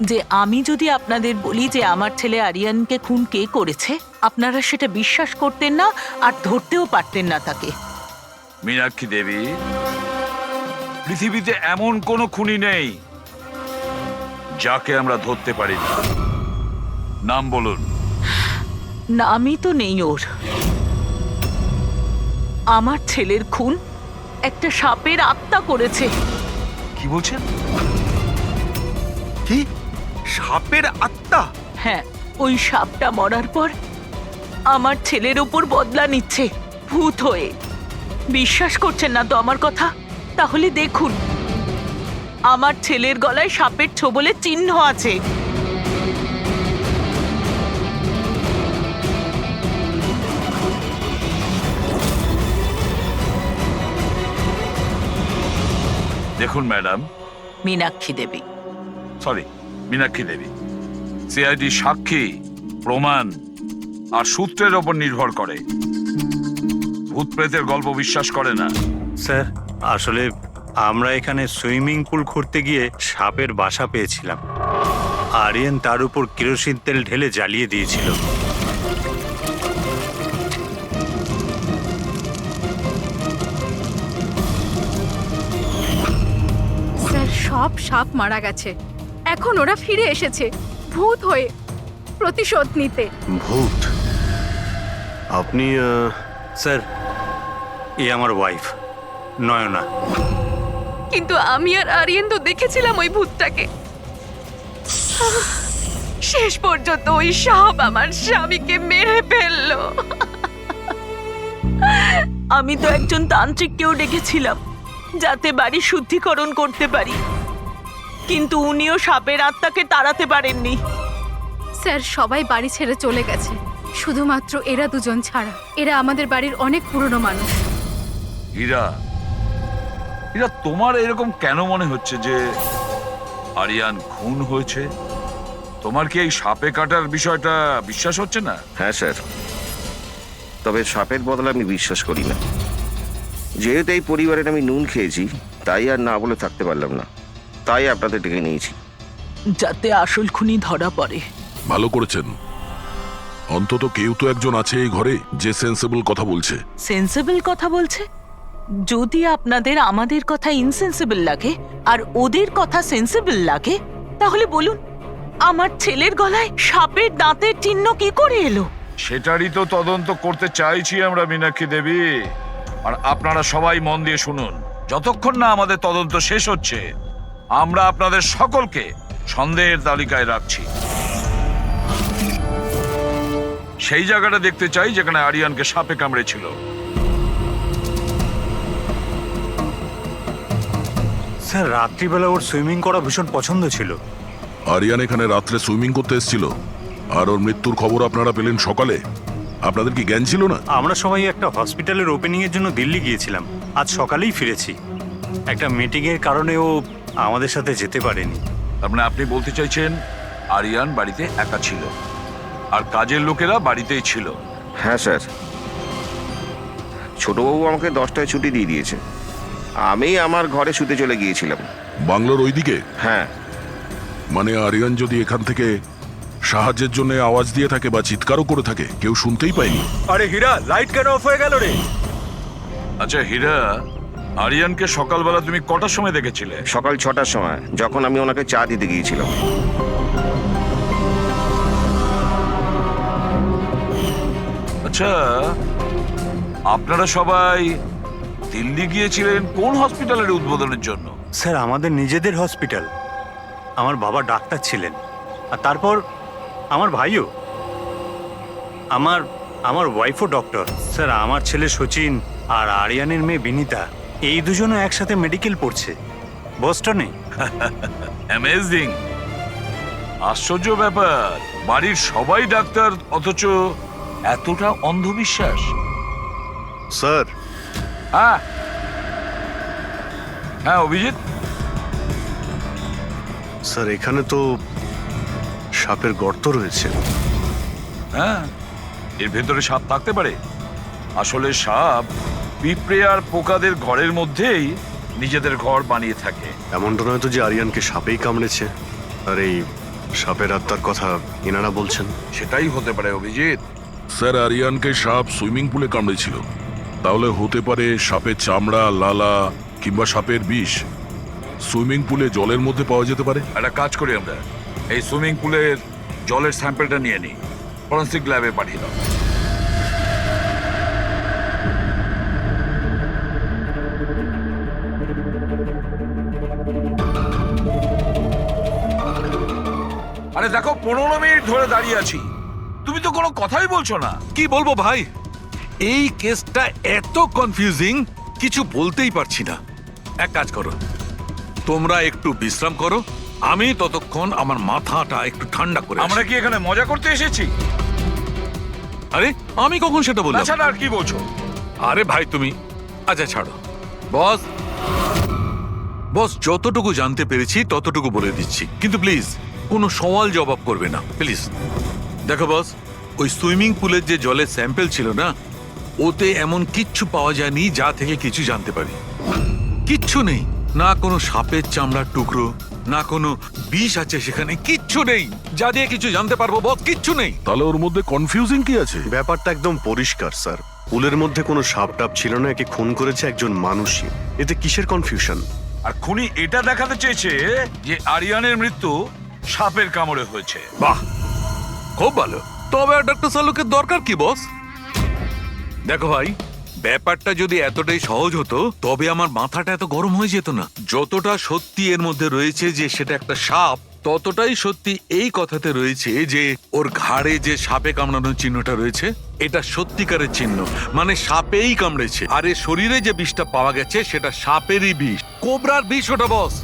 Speaker 7: যে আমি যদি আপনাদের বলি যে আমার ছেলে আরিয়ানকে খুন কে করেছে, আপনারা সেটা বিশ্বাস করতেন না আর ধরতেও পারতেন না তাকে।
Speaker 5: মীনাক্ষী দেবী, পৃথিবীতে এমন কোনো খুনি নেই যাকে আমরা ধরতে পারি না। নাম বলুন।
Speaker 7: নামই তো নেই ওর। আমার ছেলের খুন একটা সাপের আত্মা করেছে।
Speaker 5: কি বলছেন?
Speaker 1: কি? সাপের আত্মা?
Speaker 7: হ্যাঁ, ওই সাপটা মরার পর আমার ছেলের উপর বদলা নিচ্ছে ভূত হয়ে। বিশ্বাস করছেন না তো আমার কথা? তাহলে দেখুন, আমার ছেলের গলায় সাপের ছোবলের চিহ্ন আছে।
Speaker 5: দেখুন ম্যাডাম,
Speaker 7: মীনাক্ষী দেবী।
Speaker 5: সরি, মীনাক্ষী দেবী, সিআইডি সাক্ষী, প্রমাণ আর সূত্রের ওপর নির্ভর করে। ভূত প্রেতের গল্প বিশ্বাস করে না।
Speaker 13: স্যার, আসলে আমরা এখানে সুইমিং পুল খুঁড়তে গিয়ে সাপের বাসা পেয়েছিলাম। আরিয়ান তার উপর কেরোসিন তেল ঢেলে জ্বালিয়ে দিয়েছিল।
Speaker 3: স্যার, সব সাপ মারা গেছে, এখন ওরা ফিরে এসেছে ভূত হয়ে প্রতিশোধ নিতে।
Speaker 6: ভূত? আপনি
Speaker 13: স্যার, এ আমার ওয়াইফ নয়না।
Speaker 3: কিন্তু আমি আর আরিয়ান তো দেখেছিলাম ওই ভূতটাকে। শেষ পর্যন্ত ওই সাপ আমার স্বামীকে মেরে ফেললো।
Speaker 7: আমি তো একজন তান্ত্রিককেও ডেকেছিলাম যাতে বাড়ি শুদ্ধিকরণ করতে পারি, কিন্তু উনিও সাপের আত্মাকে তাড়াতে পারেননি।
Speaker 3: স্যার, সবাই বাড়ি ছেড়ে চলে গেছে, শুধুমাত্র এরা দুজন ছাড়া। এরা আমাদের বাড়ির অনেক পুরনো মানুষ।
Speaker 5: হীরা, হীরা, তোমার এরকম কেন মনে হচ্ছে যে আরিয়ান খুন হয়েছে? তোমার কি এই সাপে কাটার বিষয়টা বিশ্বাস হচ্ছে না?
Speaker 14: হ্যাঁ স্যার, তবে সাপের বদলে আমি বিশ্বাস করি না। যেহেতু এই পরিবারের আমি নুন খেয়েছি, তাই আর না বলে থাকতে পারলাম না, তাই আপনাদের ডেকে নিয়েছি।
Speaker 7: যাতে আসল খুনি ধরা পড়ে।
Speaker 2: ভালো করেছেন, অন্তত কেউ তো একজন আছে এই ঘরে যে সেন্সেবল কথা বলছে।
Speaker 7: সেন্সিবল কথা বলছে? যদি আপনাদের আমাদের কথা ইনসেন্সিবল লাগে আর ওদের কথা সেন্সিবল লাগে, তাহলে বলুন আমার ছেলের গলায় সাপের দাঁতের চিহ্ন কি করে এলো?
Speaker 5: সেটারই তো তদন্ত করতে চাইছি আমরা মীনাক্ষী দেবী। আর আপনারা সবাই মন দিয়ে শুনুন, যতক্ষণ না আমাদের তদন্ত শেষ হচ্ছে আমরা আপনাদের সকলকে সন্দেহের তালিকায় রাখছি। সেই জায়গাটা দেখতে চাই যেখানে আরিয়ানকে সাপে কামড়েছিল।
Speaker 13: স্যার, রাত্রিবেলা ওর সুইমিং করা ভীষণ পছন্দ ছিল।
Speaker 2: আরিয়ান এখানে রাত্রে সুইমিং করতে এসেছিল আর ওর মৃত্যুর খবর আপনারা পেলেন সকালে। আপনাদের কি জ্ঞান ছিল না?
Speaker 13: আমরা সবাই একটা হসপিটালের ওপেনিং এর জন্য দিল্লি গিয়েছিলাম, আজ সকালেই ফিরেছি। একটা মিটিং এর কারণে ও আমাদের সাথে যেতে পারেনি।
Speaker 5: তার মানে আপনি বলতে চাইছেন আরিয়ান বাড়িতে একা ছিল আর কাজের লোকেরা বাড়িতেই ছিল?
Speaker 14: হ্যাঁ স্যার, ছোটবাবু আমাকে 10টায় ছুটি দিয়ে দিয়েছে। আমি আমার ঘরে শুতে চলে গিয়েছিলাম।
Speaker 2: বাংলোর ওইদিকে?
Speaker 14: হ্যাঁ।
Speaker 2: মানে আরিয়ান যদি এখান থেকে সাহায্যের জন্য আওয়াজ দিয়ে থাকে বা চিৎকারও করে থাকে, কেউ শুনতেই পায়নি?
Speaker 4: আরে হীরা, লাইট কেন অফ হয়ে গেল রে?
Speaker 5: আচ্ছা হীরা, আরিয়ানকে সকালবেলা তুমি কটার সময় দেখেছিলে?
Speaker 14: সকাল 6টার সময়, যখন আমি ওনাকে চা দিতে গিয়েছিলাম।
Speaker 5: আচ্ছা, আপনারা সবাই দিল্লি গিয়েছিলেন কোন হসপিটালের উদ্বোধনের জন্য?
Speaker 13: স্যার, আমাদের নিজেদের হসপিটাল। আমার বাবা ডাক্তার ছিলেন, আর তারপর আমার ভাইও, আমার ওয়াইফও ডক্টর। স্যার, আমার ছেলে সচিন আর আরিয়ানের মেয়ে বিনীতা, এই দুজনও একসাথে মেডিকেল পড়ছে বস্টনে।
Speaker 5: অ্যামেজিং, আশ্চর্য ব্যাপার। বাড়ির সবাই ডাক্তার, অথচ এতটা অন্ধবিশ্বাস।
Speaker 6: স্যার।
Speaker 5: হ্যাঁ হ্যাঁ অভিজিৎ।
Speaker 6: স্যার, এখানে তো সাপের গর্ত রয়েছে।
Speaker 5: হ্যাঁ, এর ভেতরে সাপ থাকতে পারে। আসলে সাপ পিঁপড়ে আর পোকাদের ঘরের মধ্যেই নিজেদের ঘর বানিয়ে থাকে।
Speaker 6: এমনটা নয় তো যে আরিয়ানকে সাপেই কামড়েছে, আর এই সাপের আত্মার কথা এনারা বলছেন?
Speaker 5: সেটাই হতে পারে অভিজিৎ।
Speaker 2: স্যার, আরিয়ানকে সাপ সুইমিং পুলে কামড়েছিল, তাহলে হতে পারে সাপের চামড়া, লালা কিংবা সাপের বিষ সুইমিং পুলে জলের মধ্যে পাওয়া যেতে পারে।
Speaker 5: একটা কাজ করি আমরা, এই সুইমিং পুলের জলের স্যাম্পলটা নিয়ে নিই, ফরেন্সিক ল্যাবে পাঠিয়ে দাও। আরে দেখো, 15 মিনিট ধরে দাঁড়িয়ে আছি, তুমি তো কোনো কথাই বলছো না।
Speaker 11: কি বলবো ভাই, এই কেসটা এত কনফিউজিং, কিছু বলতেই পারছি না। এক কাজ করো, তোমরা একটু বিশ্রাম করো, আমি ততক্ষণ আমার মাথাটা একটু ঠান্ডা করে আসি।
Speaker 5: আমরা কি এখানে মজা করতে এসেছি?
Speaker 11: আরে আমি কখন সেটা বললাম?
Speaker 5: তাছাড়া আর কি বলছো?
Speaker 11: আরে ভাই তুমি, আচ্ছা ছাড়ো। বস, বস যতটুকু জানতে পেরেছি ততটুকু বলে দিচ্ছি, কিন্তু প্লিজ কোনো সওয়াল জবাব করবে না প্লিজ। দেখো বস, ওই সুইমিং পুলের যে জলের স্যাম্পল ছিল না, ওতে এমন কিচ্ছু পাওয়া যায়নি যা থেকে কিছু জানতে পারি। কিচ্ছু নেই, না কোনো সাপের চামড়ার টুকরো, না কোনো বিষ আছে সেখানে, কিচ্ছু নেই যা দিয়ে কিছু জানতে পারবো বস, কিচ্ছু নেই।
Speaker 2: তাহলে ওর মধ্যে কনফিউজিং কি আছে?
Speaker 6: ব্যাপারটা একদম পরিষ্কার স্যার, পুলের মধ্যে কোনো সাপ টাপ ছিল না, একে খুন করেছে একজন মানুষই। এতে কিসের কনফিউশন?
Speaker 5: আর খুনি এটা দেখাতে চেয়েছে যে আরিয়ানের মৃত্যু সাপের কামড়ে হয়েছে।
Speaker 11: বাহ, খুব ভালো। তবে ডক্টর সালুকের দরকার কি বস? দেখো ভাই, ব্যাপারটা যদি এতটাই সহজ হতো তবে আমার মাথাটা এত গরম হয়ে যেত না। যতটা সত্যি এর মধ্যে রয়েছে যে সেটা একটা সাপ, ততটাই সত্যি এই কথাতে রয়েছে যে ওর ঘাড়ে যে সাপে কামড়ানোর চিহ্নটা রয়েছে, এটা সত্যিকারের চিহ্ন, মানে সাপেই কামড়েছে। আর এর শরীরে যে বিষটা পাওয়া গেছে সেটা সাপেরই বিষ, কোবরার বিষ ওটা বস।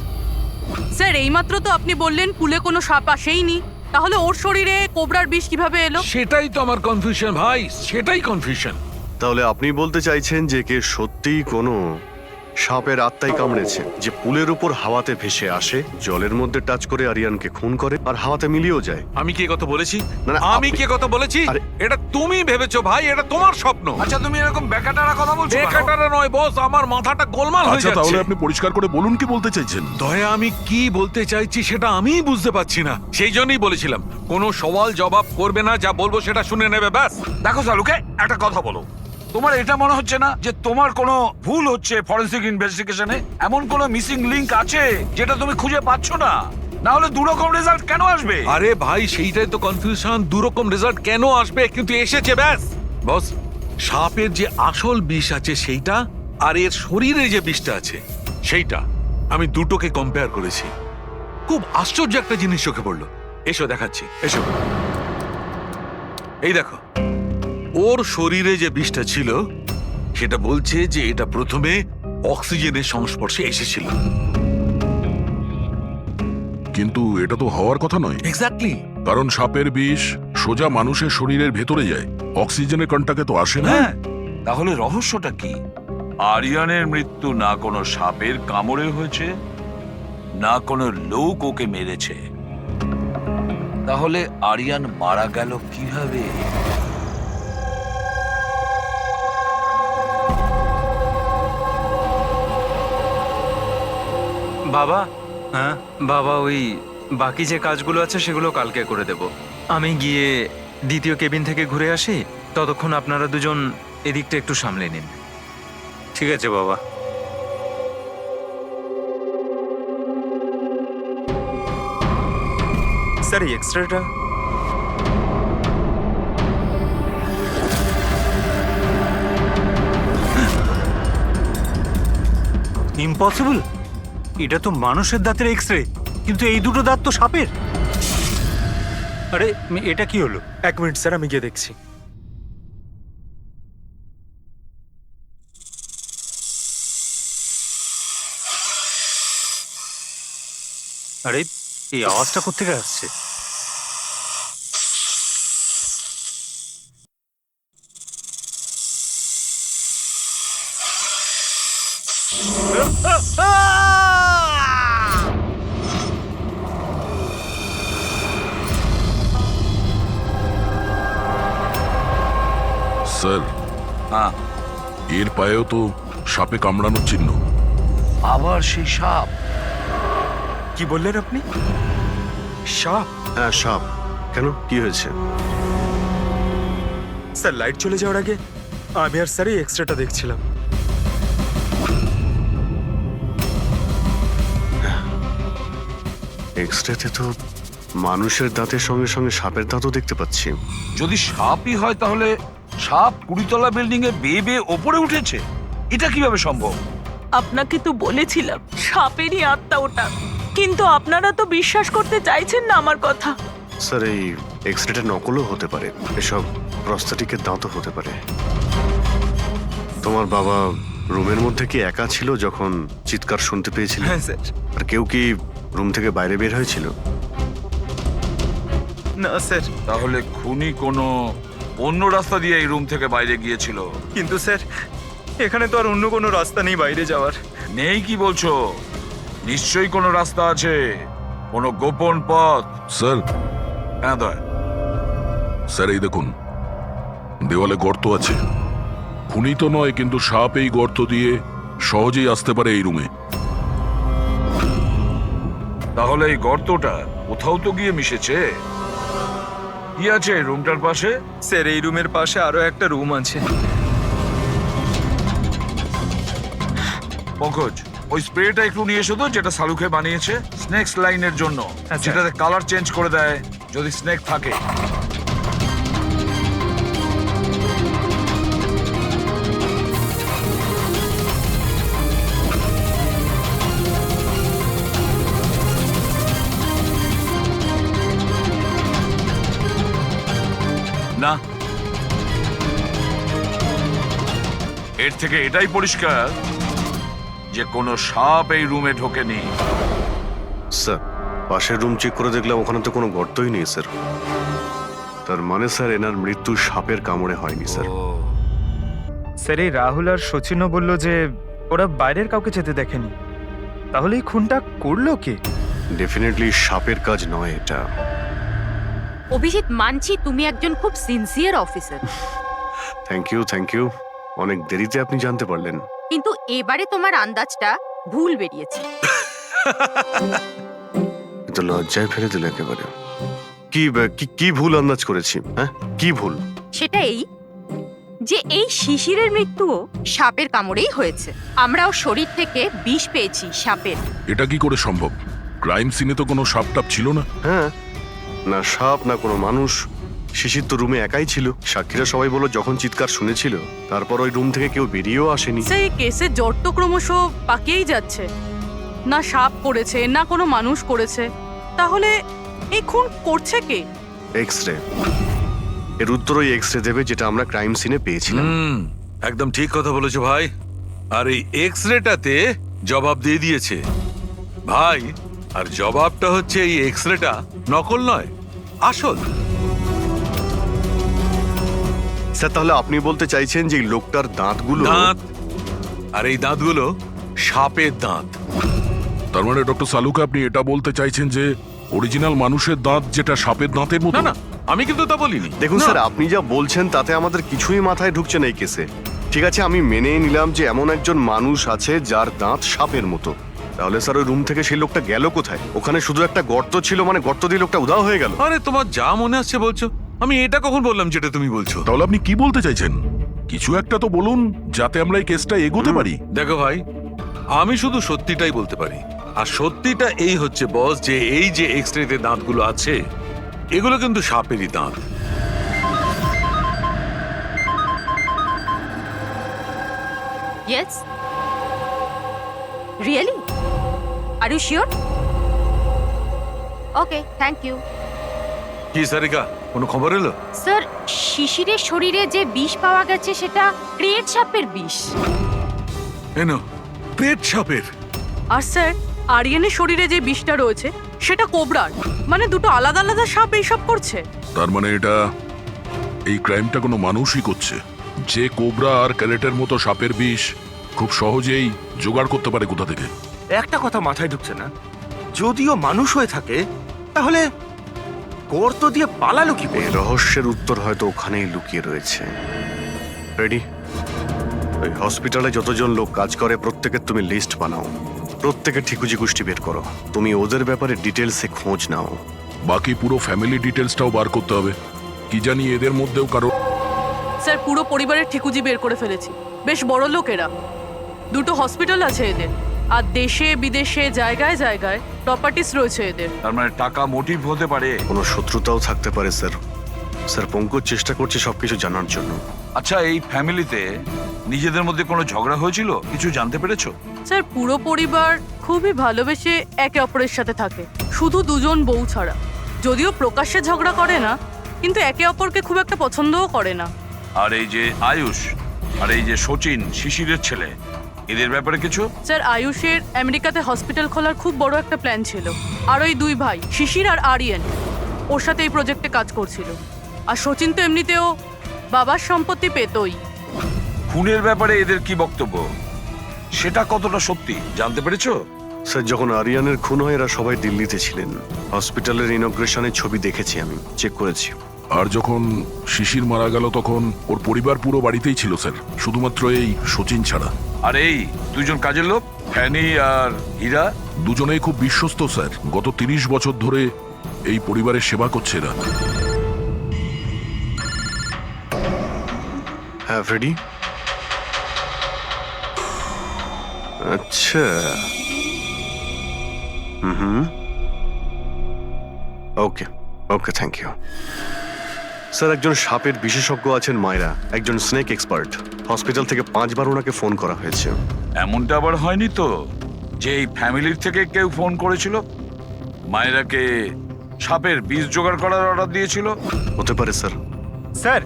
Speaker 8: স্যার, এইমাত্র তো আপনি বললেন পুলে কোনো সাপ আসেইনি, তাহলে ওর শরীরে কোবরার বিষ কিভাবে এলো?
Speaker 11: সেটাই তো আমার কনফিউশন ভাই, সেটাই কনফিউশন।
Speaker 6: তাহলে আপনি বলতে চাইছেন যে কে সত্যিই কোনো সাপের আত্মাই কামড়েছে, যে পুলের উপর হাওয়াতে ভেসে আসে, জলের মধ্যে টাচ করে আরিয়ানকে খুন করে আর হাওয়াতে মিলিয়েও যায়।
Speaker 11: আমি কি কথা বলেছি?
Speaker 6: না, না,
Speaker 11: আমি কি কথা বলেছি? এটা তুমি ভেবেছো ভাই, এটা তোমার স্বপ্ন।
Speaker 5: আচ্ছা, তুমি এরকম বেকাটারা কথা বলছো?
Speaker 11: বেকাটারা নয় বস, আমার মাথাটা গোলমাল হয়ে
Speaker 2: আচ্ছা,
Speaker 11: যাচ্ছে।
Speaker 2: তাহলে আপনি পরিষ্কার করে বলুন কি বলতে চাইছেন।
Speaker 11: দয়া, আমি কি বলতে চাইছি সেটা আমিই বুঝতে পারছি না, সেই জন্যই বলেছিলাম কোনো সওয়াল জবাব করবে না, যা বলবো সেটা শুনে নেবে ব্যাস।
Speaker 5: দেখো সালুকে, একটা কথা বলো, তোমার এটা মনে হচ্ছে না যে তোমার কোনো ভুল হচ্ছে ফরেন্সিক ইনভেস্টিগেশনে? এমন কোনো মিসিং লিংক আছে যেটা তুমি খুঁজে পাচ্ছ না? না হলে দুরকম রেজাল্ট কেন আসবে?
Speaker 11: আরে ভাই, সেইটাই তো কনফিউশন, দুরকম রেজাল্ট কেন আসবে, কিন্তু এসেছে ব্যাস। বস, সাপের যে আসল বিষ আছে সেইটা, আর এর শরীরে যে বিষটা আছে সেইটা, আমি দুটোকে কম্পেয়ার করেছি। খুব আশ্চর্য একটা জিনিস চোখে পড়লো। এসো দেখাচ্ছি, এসো। এই দেখো, ওর শরীরে যে বিষটা ছিল সেটা বলছে যে এটা প্রথমে অক্সিজেনের সংস্পর্শে এসেছিল।
Speaker 2: কিন্তু এটা তো হওয়ার কথা নয়।
Speaker 11: এক্স্যাক্টলি,
Speaker 2: কারণ সাপের বিষ সোজা মানুষের শরীরের ভেতরে যায়, অক্সিজেনের কন্টাক্টে তো আসে না।
Speaker 5: হ্যাঁ, তাহলে রহস্যটা কি? আরিয়ানের মৃত্যু না কোনো সাপের কামড়ে হয়েছে, না কোনো লোক ওকে মেরেছে। তাহলে আরিয়ান মারা গেল কিভাবে?
Speaker 10: বাবা, হ্যাঁ বাবা, ওই বাকি যে কাজগুলো আছে সেগুলো কালকে করে দেব। আমি গিয়ে দ্বিতীয় কেবিন থেকে ঘুরে আসি, ততক্ষণ আপনারা দুজন এদিকটা একটু সামলে নিন। ঠিক আছে বাবা।
Speaker 4: স্যার এই এক্সট্রাটা
Speaker 13: ইম্পসিবল, এটা তো মানুষের দাঁতের এক্স রে, কিন্তু এই দুটো দাঁত তো সাপের। আরে এটা কি হলো?
Speaker 4: 1 মিনিট স্যার, আমি গিয়ে দেখছি।
Speaker 13: আরে এই আওয়াজটা কোত্থেকে আসছে?
Speaker 2: স্যার,
Speaker 5: হ্যাঁ,
Speaker 2: এর পায়েও তো সাপে কামড়ানোর চিহ্ন।
Speaker 5: আবার সেই সাপ?
Speaker 4: কি বললেন আপনি? সাপ?
Speaker 6: হ্যাঁ সাপ। কেন, কি হয়েছে?
Speaker 4: স্যার লাইট চলে যাওয়ার আগে আমি আর স্যার এই এক্সট্রাটা দেখছিলাম।
Speaker 6: এক্সরেতে তো মানুষের দাঁতের সঙ্গে সঙ্গে সাপের দাঁতও দেখতে পাচ্ছি।
Speaker 5: যদি সাপই হয় তাহলে সাপ 20তলা বিল্ডিং এ বেয়ে বেয়ে ওপরে উঠেছে, এটা কিভাবে সম্ভব?
Speaker 7: আপনাকে তো বলেছিলাম সাপেরই আত্মা ওটা, কিন্তু আপনারা তো বিশ্বাস করতে চাইছেন না আমার কথা।
Speaker 6: স্যার এই এক্সরেটা নকলও হতে পারে, এসব প্রস্থেটিকের দাঁতও হতে পারে। তোমার বাবা রুমের মধ্যে কি একা ছিল যখন চিৎকার শুনতে পেয়েছিল?
Speaker 1: হ্যাঁ স্যার।
Speaker 6: আর কেউ কি রুম থেকে বাইরে বের হয়েছিল?
Speaker 1: না স্যার।
Speaker 5: তাহলে খুনি কোনো অন্য রাস্তা দিয়ে এই রুম থেকে বাইরে গিয়েছিল।
Speaker 1: কিন্তু স্যার এখানে তো আর অন্য কোনো রাস্তা নেই বাইরে যাওয়ার।
Speaker 5: নেই কি বলছো? নিশ্চয়ই কোনো রাস্তা আছে, কোনো গোপন পথ।
Speaker 2: স্যার,
Speaker 5: হ্যাঁ দয়া।
Speaker 2: স্যার এই দেখুন, দেওয়ালে গর্ত আছে। খুনি তো নয়, কিন্তু সাপ এই গর্ত দিয়ে সহজেই আসতে পারে এই রুমে।
Speaker 5: তাহলে এই গর্তটা কোথাও তো গিয়ে মিশেছে। কি আছে এই রুমটার পাশে?
Speaker 1: স্যার এই রুমের পাশে আরো একটা রুম আছে।
Speaker 5: পঙ্কজ, ওই স্প্রেটা একটু নিয়ে এসো তো, যেটা সালুকে বানিয়েছে স্নেক্স লাইনের জন্য, যেটাতে কালার চেঞ্জ করে দেয় যদি স্নেক থাকে। না, এর থেকে এটাই পরিষ্কার যে কোনো সাপ এই রুমে ঢোকেনি।
Speaker 6: স্যার পাশের রুম চেক করে দেখলাম ওখানে তো কোনো গর্তই নেই স্যার। তার মানে স্যার এনার মৃত্যু সাপের কামড়ে হয়নি স্যার।
Speaker 1: স্যার এই রাহুল আর সচিনও বলল যে ওরা বাইরের কাউকে যেতে দেখেনি। তাহলে এই খুনটা করলো কে?
Speaker 6: ডেফিনেটলি সাপের কাজ নয় এটা।
Speaker 3: অভিজিৎ, মানছি তুমি একজন খুব সিনসিয়ার অফিসার,
Speaker 6: থ্যাংক ইউ। অনেক দেরিতে আপনি জানতে পারলেন।
Speaker 3: কিন্তু এবারে তোমার আন্দাজটা ভুল বেরিয়েছে।
Speaker 6: কিন্তু লজ্জায় ফেলে দিল একেবারে। কি ভুল আন্দাজ করেছি? হ্যাঁ কি ভুল?
Speaker 3: সেটা এই যে এই শিশিরের মৃত্যুও সাপের কামড়েই হয়েছে। আমরাও শরীর থেকে বিষ পেয়েছি সাপের।
Speaker 2: এটা কি করে সম্ভব? ক্রাইম সিনে তো কোনো সাপ টাপ ছিল না।
Speaker 6: হ্যাঁ, না সাপ না কোনো মানুষ। শিশির তো রুমে একাই ছিল। সাক্ষীরা সবাই বলল যখন চিৎকার শুনেছিল তারপর ওই রুম থেকে কেউ বেরিয়েও আসেনি।
Speaker 8: সেই কেসের জট তো ক্রমশ পাকিয়েই যাচ্ছে। না সাপ করেছে, না কোনো মানুষ করেছে। তাহলে এই খুন করছে কে?
Speaker 6: এক্সরে। এর উত্তর ওই এক্সরে দেবে যেটা আমরা ক্রাইম সিনে পেয়েছিলাম।
Speaker 11: একদম ঠিক কথা বলেছো ভাই। আর এই এক্সরেটাতে জবাব দিয়ে দিয়েছে ভাই। আর জবাবটা হচ্ছে এই এক্সরেটা নকল নয়, আসল।
Speaker 6: স্যার তাহলে আপনি বলতে চাইছেন যে এই লোকটার দাঁতগুলো?
Speaker 11: দাঁত, আর এই দাঁতগুলো সাপের দাঁত।
Speaker 2: তার মানে ডক্টর সালুকে আপনি এটা বলতে চাইছেন যে অরিজিনাল মানুষের দাঁত যেটা সাপের দাঁতের মতো?
Speaker 11: না না, আমি কিন্তু তা বলিনি।
Speaker 6: দেখুন
Speaker 11: না।
Speaker 6: স্যার, আপনি যা বলছেন তাতে আমাদের কিছুই মাথায় ঢুকছে না এই কেসে। ঠিক আছে, আমি মেনে নিলাম যে এমন একজন মানুষ আছে যার দাঁত সাপের মতো। তাহলে স্যার ওই রুম থেকে সেই লোকটা গেল কোথায়? ওখানে শুধু একটা গর্ত ছিল, মানে গর্ত দিয়ে লোকটা উধাও হয়ে গেল।
Speaker 11: আরে তোমার যা মনে আসছে বলছো, আমি এটা কখন বললাম যেটা তুমি বলছো?
Speaker 2: তাহলে আপনি কি বলতে চাইছেন? কিছু একটা তো বলুন যাতে আমরা এই কেসটা এগোতে পারি।
Speaker 11: দেখো ভাই, আমি শুধু সত্যিটাই বলতে পারি। আর সত্যিটা এই হচ্ছে বস, যে এই যে এক্সরেতে দাঁতগুলো আছে এগুলো কিন্তু সাপেরই দাঁত।
Speaker 3: Yes, really? Are you sure? Okay, thank you.
Speaker 11: কি সারিকা, কোনো খবর এলো?
Speaker 3: স্যার, শিশিরের শরীরে যে বিষ পাওয়া গেছে সেটা ক্রিয়েট সাপের বিষ।
Speaker 11: এনো, পেট সাপের।
Speaker 8: আর স্যার, আরিয়ানের শরীরে যে বিষটা রয়েছে সেটা কোবরার। মানে দুটো আলাদা আলাদা সাপ এইসব করছে।
Speaker 2: তার মানে এটা, এই ক্রাইমটা কোনো মানুষই করছে, যে কোবরা আর ক্যারেটের মতো সাপের বিষ খুব সহজেই জোগাড় করতে পারে কোথা থেকে।
Speaker 15: একটা কথা মাথায় ঢুকছে না, যদিও মানুষ হয়ে থাকে তাহলে গর্ত দিয়ে পালালো কি করে?
Speaker 6: এই রহস্যের উত্তর হয়তো ওখানেই লুকিয়ে রয়েছে। রেডি? ওই হসপিটালে যতজন লোক কাজ করে প্রত্যেকের তুমি লিস্ট বানাও, প্রত্যেকের ঠিকুজি গোষ্ঠী বের করো, তুমি ওদের ব্যাপারে ডিটেলসে খোঁজ নাও।
Speaker 2: বাকি পুরো ফ্যামিলি ডিটেলসটাও বার করতে হবে। কি জানি এদের মধ্যেও কারো।
Speaker 8: স্যার, পুরো পরিবারের ঠিকুজি বের করে ফেলেছি। বেশ বড় লোক এরা। দুটো হসপিটাল আছে এদের, আর দেশে বিদেশে জায়গায় জায়গায় প্রপার্টিস রয়েছে এদের।
Speaker 5: তার মানে টাকা মোটিভ হতে পারে।
Speaker 6: কোনো শত্রুতাও থাকতে পারে স্যার। স্যার, পঙ্কজ চেষ্টা করছে সবকিছু জানার জন্য।
Speaker 5: আচ্ছা, এই ফ্যামিলিতে নিজেদের মধ্যে কোনো ঝগড়া হয়েছিল? কিছু জানতে পেরেছো?
Speaker 8: স্যার, পুরো পরিবার খুবই ভালোবেসে একে অপরের সাথে থাকে, শুধু দুজন বউ ছাড়া। যদিও প্রকাশ্যে ঝগড়া করে না, কিন্তু একে অপরকে খুব একটা পছন্দও করে না।
Speaker 5: আর এই যে আয়ুষ আর এই যে সচিন, শিশিরের ছেলে, এদের ব্যাপারে কিছু?
Speaker 8: স্যার, আয়ুষের আমেরিকাতে হসপিটাল খোলার খুব বড় একটা প্ল্যান ছিল। আর ওই দুই ভাই শিশির আর আরিয়ান ওর সাথে এই প্রজেক্টে কাজ করছিল। আর সচিন তো এমনিতেও বাবার সম্পত্তি পেতই।
Speaker 5: খুনের ব্যাপারে এদের কি বক্তব্য, সেটা কতটা সত্যি জানতে পেরেছো?
Speaker 6: স্যার, যখন আরিয়ানের খুন হয় এরা সবাই দিল্লিতে ছিলেন। হসপিটালের ইনগ্রেশনের ছবি দেখেছি, আমি চেক করেছি।
Speaker 2: আর যখন শিশির মারা গেল তখন ওর পরিবার পুরো বাড়িতেই ছিল স্যার, শুধুমাত্র এই সচিন ছাড়া।
Speaker 5: আর এই দুজন কাজের লোক, ফ্যানি আর হীরা,
Speaker 2: দুজনেই খুব বিশ্বস্ত স্যার। গত 30 বছর ধরে এই পরিবারের সেবা করছে এরা।
Speaker 6: হ্যাঁ, রেডি? আচ্ছা, ওকে ওকে, থ্যাংক ইউ স্যার। একজন সাপের বিশেষজ্ঞ আছেন মায়রা, একজন স্নেক এক্সপার্ট। হসপিটাল থেকে 5 বার ওনাকে ফোন করা হয়েছে।
Speaker 5: এমনটা আবার হয়নি তো যে এই ফ্যামিলির থেকে কেউ ফোন করেছিল মায়েরাকে সাপের বীজ জোগাড় করার অর্ডার দিয়েছিল?
Speaker 6: হতে পারে স্যার।
Speaker 1: স্যার।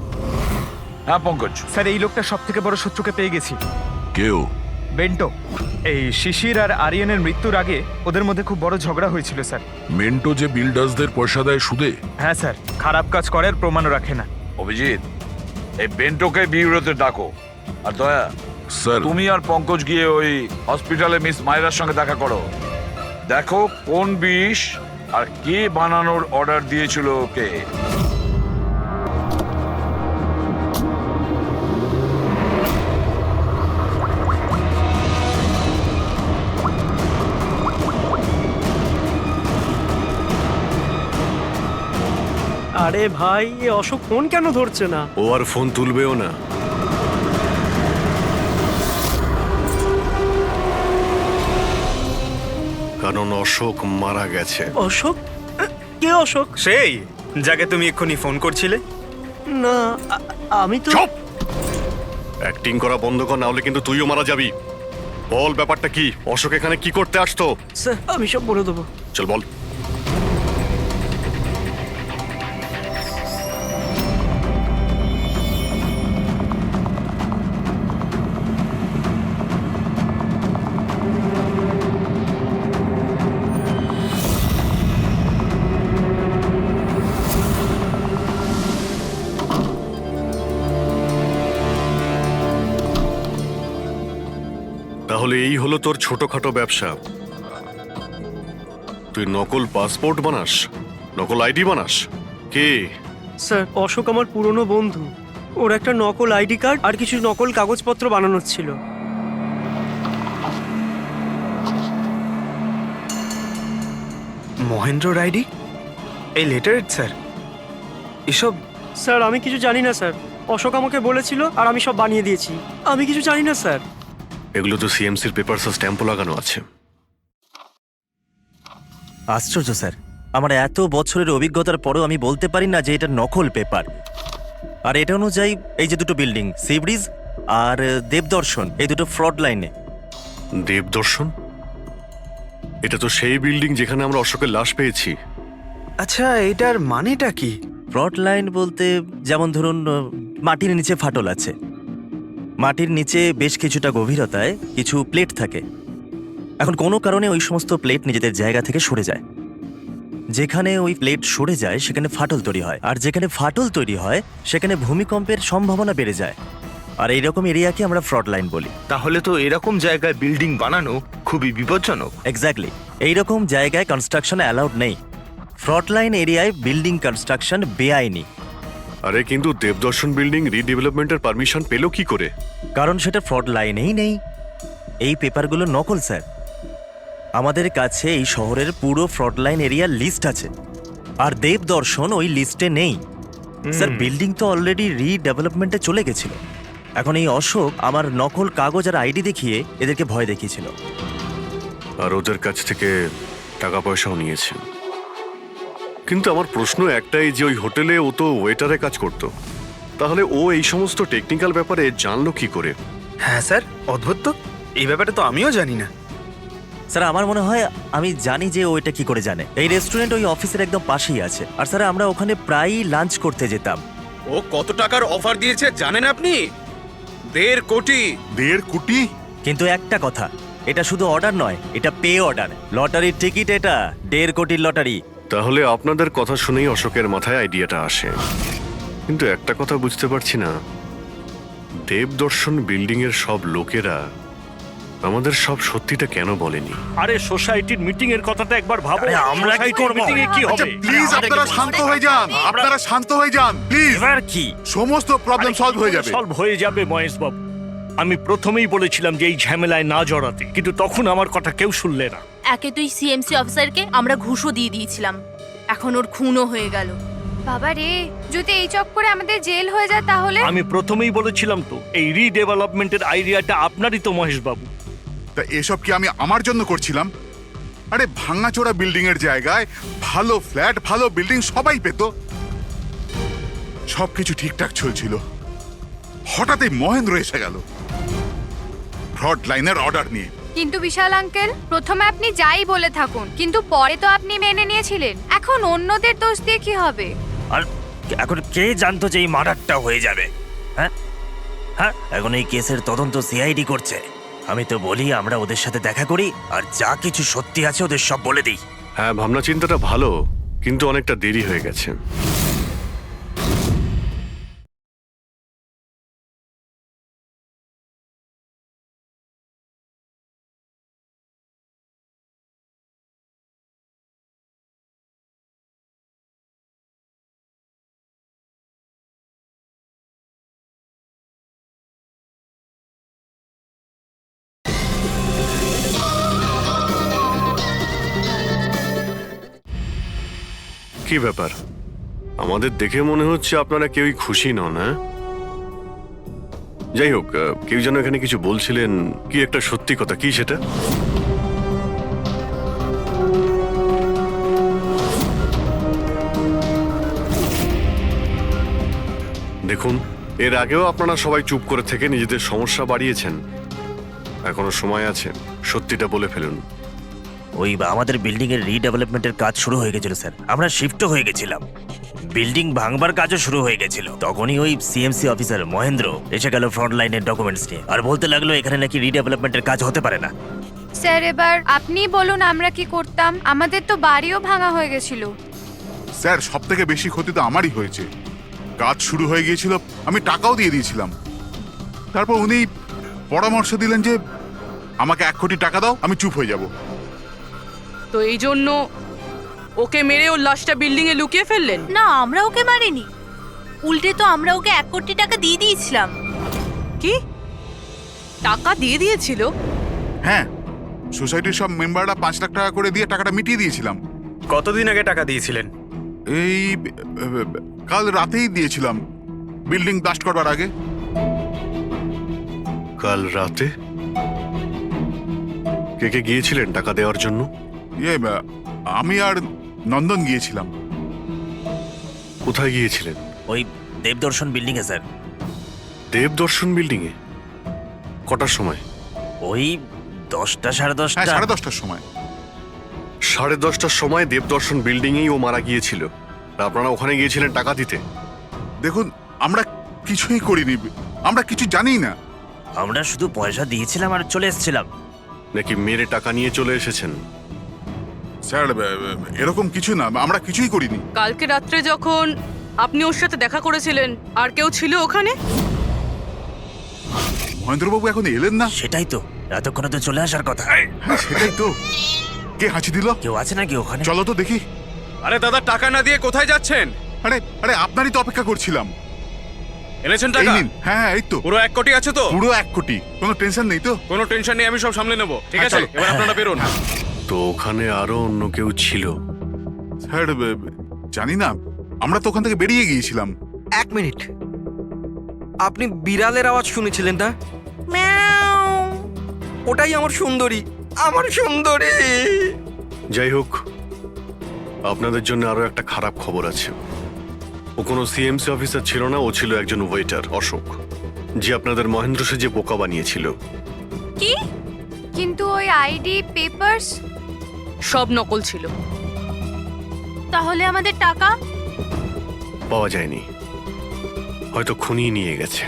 Speaker 5: হ্যাঁ পঙ্কজ।
Speaker 1: স্যার, এই লোকটা সব থেকে বড় শত্রুকে পেয়ে গেছি।
Speaker 2: কেউ?
Speaker 1: বেন্টো। এই শিশির আর আরিয়ানের মৃত্যুর আগে ওদের মধ্যে খুব বড় ঝগড়া হয়েছিল স্যার।
Speaker 2: মেন্টো যে বিল্ডার্সদের পয়সা দেয় সুদে?
Speaker 1: হ্যাঁ স্যার, খারাপ কাজ করার প্রমাণও রাখে না।
Speaker 5: অভিজিৎ, এই বেন্টোকে বিউরোতে ডাকো। আর দয়া
Speaker 2: স্যার,
Speaker 5: তুমি আর পঙ্কজ গিয়ে ওই হসপিটালে মিস মায়রার সঙ্গে দেখা করো। দেখো কোন বিষ আর কে বানানোর অর্ডার দিয়েছিল ওকে।
Speaker 16: আরে ভাই, এ অশোক ফোন কেন ধরছে না?
Speaker 6: ও আর ফোন তুলবেও না। কারণ অশোক মারা গেছে।
Speaker 16: অশোক? কে অশোক?
Speaker 15: সেই যাকে তুমি এক্ষুনি ফোন করছিলে?
Speaker 16: না, আমি তো।
Speaker 6: চুপ! অ্যাক্টিং করা বন্ধ কর, না হলে কিন্তু তুইও মারা যাবি। বল, ব্যাপারটা কি? অশোক এখানে কি করতে আসতো?
Speaker 16: স্যার, আমি সব বলে দেবো।
Speaker 6: চল বল। তাহলে এই হলো তোর ছোটখাটো ব্যবসা। তুই নকল পাসপোর্ট বানাস, নকল আইডি বানাস? কে?
Speaker 16: স্যার অশোক আমার পুরনো বন্ধু। ওর একটা নকল আইডি কার্ড আর কিছু নকল কাগজপত্র বানানোর ছিল।
Speaker 15: মহেন্দ্র আইডি? এই লেটারেট স্যার, এসব
Speaker 16: স্যার আমি কিছু জানি না স্যার, অশোক আমাকে বলেছিল আর আমি সব বানিয়ে দিয়েছি। আমি কিছু জানি না স্যার।
Speaker 6: এগুলো তো সিএমসির পেপারস স্ট্যাম্পও লাগানো আছে।
Speaker 17: আশ্চর্য স্যার, আমার এত বছরের অভিজ্ঞতার পরেও আমি বলতে পারি না যে এটা নকল পেপার। আর এটা অনুযায়ী এই যে দুটো বিল্ডিং, সি ব্রিজ আর দেবদর্শন, এই দুটো ফ্রড লাইনে।
Speaker 6: দেবদর্শন? এটা তো সেই বিল্ডিং যেখানে আমরা অশোকের লাশ পেয়েছি।
Speaker 15: আচ্ছা, এটার মানেটা কি?
Speaker 17: ফ্রড লাইন বলতে যেমন ধরুন মাটির নিচে ফাটল আছে, মাটির নিচে বেশ কিছুটা গভীরতায় কিছু প্লেট থাকে। এখন কোনো কারণে ওই সমস্ত প্লেট নিজেদের জায়গা থেকে সরে যায়। যেখানে ওই প্লেট সরে যায় সেখানে ফাটল তৈরি হয়, আর যেখানে ফাটল তৈরি হয় সেখানে ভূমিকম্পের সম্ভাবনা বেড়ে যায়। আর এইরকম এরিয়াকে আমরা ফ্রড লাইন বলি।
Speaker 15: তাহলে তো এরকম জায়গায় বিল্ডিং বানানো খুবই বিপজ্জনক।
Speaker 17: এক্স্যাক্টলি, এইরকম জায়গায় কনস্ট্রাকশন অ্যালাউড নেই। ফ্রড লাইন এরিয়ায় বিল্ডিং কনস্ট্রাকশন বেআইনি।
Speaker 6: আরে কিন্তু দেবদর্শন বিল্ডিং রিডেভেলপমেন্টের পারমিশন পেলো কি করে?
Speaker 17: কারণ সেটা ফ্রড লাইনেই নেই। এই পেপারগুলো নকল স্যার। আমাদের কাছে এই শহরের পুরো ফ্রড লাইন এরিয়ার লিস্ট আছে, আর দেবদর্শন ওই লিস্টে নেই। স্যার বিল্ডিং তো অলরেডি রিডেভেলপমেন্টে চলে গেছিল। এখন এই অশোক আমার নকল কাগজ আর আইডি দেখিয়ে এদেরকে ভয় দেখিয়েছিল।
Speaker 6: আর ওদের কাছ থেকে টাকা পয়সাও নিয়েছে। কিন্তু আমার প্রশ্ন একটাই যে ওই হোটেলে ও তো ওয়েটারে কাজ করত, তাহলে ও এই সমস্ত টেকনিক্যাল ব্যাপারে জানলো কি করে?
Speaker 15: হ্যাঁ স্যার, অদ্ভুত তো, এই ব্যাপারে তো আমিও জানি না।
Speaker 17: স্যার আমার মনে হয় আমি জানি যে ও এটা কি করে জানে। এই রেস্টুরেন্ট ওই অফিসের একদম পাশেই আছে, আর স্যার আমরা ওখানে প্রায়ই লাঞ্চ করতে যেতাম।
Speaker 15: ও কত টাকার অফার দিয়েছে জানেন আপনি? 1.5 কোটি।
Speaker 2: 1.5 কোটি?
Speaker 17: কিন্তু একটা কথা, এটা শুধু অর্ডার নয়, এটা পে অর্ডার। লটারির টিকিট এটা, 1.5 কোটির লটারি।
Speaker 6: তাহলে আপনাদের কথা শুনেই অশোকের মাথায় আইডিয়াটা আসে। কিন্তু একটা কথা বুঝতে পারছি না, দেবদর্শন বিল্ডিং এর সব লোকেরা আমাদের সব সত্যিটা কেন বলেনি?
Speaker 9: আরে সোসাইটির মিটিং এর কথাটা একবার ভাবো।
Speaker 17: আমরা কি করব?
Speaker 9: মিটিং এ কি হবে?
Speaker 2: প্লিজ আপনারা শান্ত হয়ে যান, আপনারা শান্ত হয়ে যান প্লিজ।
Speaker 17: এবার কি
Speaker 2: সমস্ত প্রবলেম সলভ হয়ে যাবে।
Speaker 9: সলভ হয়ে যাবে মহেশ বাবু। আমি প্রথমেই বলেছিলাম যে এই ঝামেলায় না জড়াতে, কিন্তু তখন আমার কথা কেউ শুনলে না।
Speaker 3: একে তুই সিএমসি অফিসারকে আমরা ঘুষও দিয়ে দিয়েছিলাম, এখন ওর খুনও হয়ে গেল। বাবা রে, যদি এই চক্করে আমাদের জেল হয়ে যায় তাহলে?
Speaker 9: আমি প্রথমেই বলেছিলাম তো, এই রিডেভেলপমেন্টের আইডিয়াটা আপনারই তো মহেশ বাবু।
Speaker 2: তা এসব কি আমি আমার জন্য করছিলাম? আরে ভাঙাচোরা বিল্ডিং এর জায়গায় ভালো ফ্ল্যাট, ভালো বিল্ডিং সবাই পেত। সবকিছু ঠিকঠাক চলছিল, হঠাৎই মহেন্দ্র এসে গেল ফ্রড লাইনের অর্ডার নিয়ে।
Speaker 3: কিন্তু বিশাল আঙ্কেল, প্রথমে আপনি যাই বলে থাকুন, কিন্তু পরে তো আপনি মেনে নিয়েছিলেন। এখন অন্যদের দোষ দিয়ে কি হবে?
Speaker 17: আর এখন কে জানতো যে এই মার্ডারটা হয়ে যাবে? হ্যাঁ হ্যাঁ, এখন এই কেসের তদন্ত সিআইডি করছে। আমি তো বলি আমরা ওদের সাথে দেখা করি, আর যা কিছু সত্যি আছে ওদের সব বলে দিই।
Speaker 6: হ্যাঁ, ভাবনা চিন্তাটা ভালো, কিন্তু অনেকটা দেরি হয়ে গেছে। কি ব্যাপার, আমাদের দেখে মনে হচ্ছে আপনারা কেউই খুশি নন। হ্যাঁ, যাই হোক, কেউ যেন এখানে কিছু বলছিলেন, কি একটা সত্যি কথা, কি সেটা? দেখুন, এর আগেও আপনারা সবাই চুপ করে থেকে নিজেদের সমস্যা বাড়িয়েছেন। এখনো সময় আছে, সত্যিটা বলে ফেলুন।
Speaker 17: ওই আমাদের বিল্ডিং এর রিডেভেলপমেন্টের কাজ শুরু হয়ে গেছিল স্যার, আমরা শিফটও হয়ে গেছিলাম, বিল্ডিং ভাঙবার কাজও শুরু হয়ে গেছিল। তখনই ওই সিএমসি অফিসার মহেন্দ্র এসে গেল ফ্রন্ট লাইনের ডকুমেন্টস নিয়ে, আর বলতে লাগলো এখানে নাকি রিডেভেলপমেন্টের কাজ হতে পারে না।
Speaker 3: স্যার এবার আপনি বলুন আমরা কি করতাম, আমাদের তো বাড়িও ভাঙা হয়ে গেছিল।
Speaker 2: স্যার, সব থেকে বেশি ক্ষতি তো আমারই হয়েছে। কাজ শুরু হয়ে গিয়েছিল, আমি টাকাও দিয়ে দিয়েছিলাম। তারপর উনি পরামর্শ দিলেন যে আমাকে 1 কোটি টাকা দাও, আমি চুপ হয়ে যাব।
Speaker 8: তো এই জন্য ওকে মেরে ওর লাশটা বিল্ডিং এ লুকিয়ে ফেললেন?
Speaker 18: না, আমরা ওকে মারিনি, উল্টে তো আমরা ওকে 1 কোটি টাকা দিয়ে দিয়েছিলাম।
Speaker 8: কি টাকা দিয়ে দিয়েছিল?
Speaker 19: হ্যাঁ, সোসাইটির সব মেম্বাররা 5 লাখ টাকা করে দিয়ে টাকাটা মিটিয়ে দিয়েছিলাম।
Speaker 15: কতদিন আগে টাকা দিয়েছিলেন?
Speaker 19: এই কাল রাতেই দিয়েছিলাম, বিল্ডিং ব্লাস্ট করবার আগে।
Speaker 6: কাল রাতে কে কে গিয়েছিলেন টাকা দেওয়ার জন্য?
Speaker 19: আমি আর নন্দন গিয়েছিলাম।
Speaker 6: কোথায় গিয়েছিলেন?
Speaker 17: ওই দেবদর্শন বিল্ডিং এ স্যার।
Speaker 6: দেবদর্শন বিল্ডিং এ কটার সময়?
Speaker 17: ওই 10টা সাড়ে 10টা।
Speaker 19: হ্যাঁ, 10:30টার সময়।
Speaker 6: 10:30টার সময় দেবদর্শন বিল্ডিং এই ও মারা গিয়েছিল। আর আপনারা ওখানে গিয়েছিলেন টাকা দিতে?
Speaker 19: দেখুন, আমরা কিছুই করিনি, আমরা কিছু জানি না।
Speaker 17: আমরা শুধু পয়সা দিয়েছিলাম আর চলে এসেছিলাম।
Speaker 6: নাকি মেরে টাকা নিয়ে চলে এসেছেন?
Speaker 19: স্যার, এরকম কিছু না, আমরা কিছুই করিনি।
Speaker 8: কালকে রাত্রে যখন আপনি ওর সাথে দেখা করেছিলেন, আর কেউ ছিল ওখানে?
Speaker 19: মহেন্দ্রবাবু এখন এলেন না।
Speaker 17: সেটাই তো, এতক্ষণে তো চলে আসার কথা।
Speaker 19: হ্যাঁ, সেটাই তো। কে হাঁচি দিল?
Speaker 17: কেউ আছে নাকি ওখানে?
Speaker 19: চলো তো দেখি।
Speaker 15: আরে দাদা, টাকা না দিয়ে কোথায় যাচ্ছেন?
Speaker 19: আরে আরে, আপনারই তো অপেক্ষা করছিলাম।
Speaker 15: এনেছেন
Speaker 19: এই
Speaker 15: টাকা?
Speaker 19: নিন। হ্যাঁ, এই তো।
Speaker 15: পুরো 1 কোটি আছে তো?
Speaker 19: পুরো 1 কোটি, কোনো টেনশন নেই তো?
Speaker 15: কোনো টেনশন নেই, আমি সব সামলে নেব। ঠিক
Speaker 19: হ্যাঁ,
Speaker 15: আছে,
Speaker 19: চলো।
Speaker 15: এবার আপনারা বেরোন।
Speaker 6: তো ওখানে আরো অন্য কেউ ছিল?
Speaker 19: স্যার, জানি না, আমরা তো ওখান থেকে বেরিয়ে গিয়েছিলাম।
Speaker 20: 1 মিনিট, আপনি বিড়ালের আওয়াজ শুনেছিলেন না? ওটাই আমার সুন্দরী, আমার সুন্দরী।
Speaker 6: যাই হোক, আপনাদের জন্য আরো একটা খারাপ খবর আছে। ও কোনো সিএমসি অফিসার ছিল না, ও ছিল একজন ওয়েটার, অশোক, যে আপনাদের মহেন্দ্র সেজে বোকা বানিয়েছিল।
Speaker 18: কি? কিন্তু ওই আইডি পেপারস
Speaker 8: সব নকল ছিল।
Speaker 18: তাহলে আমাদের টাকা?
Speaker 6: পাওয়া যায়নি, হয়তো খুনিয়ে নিয়ে গেছে।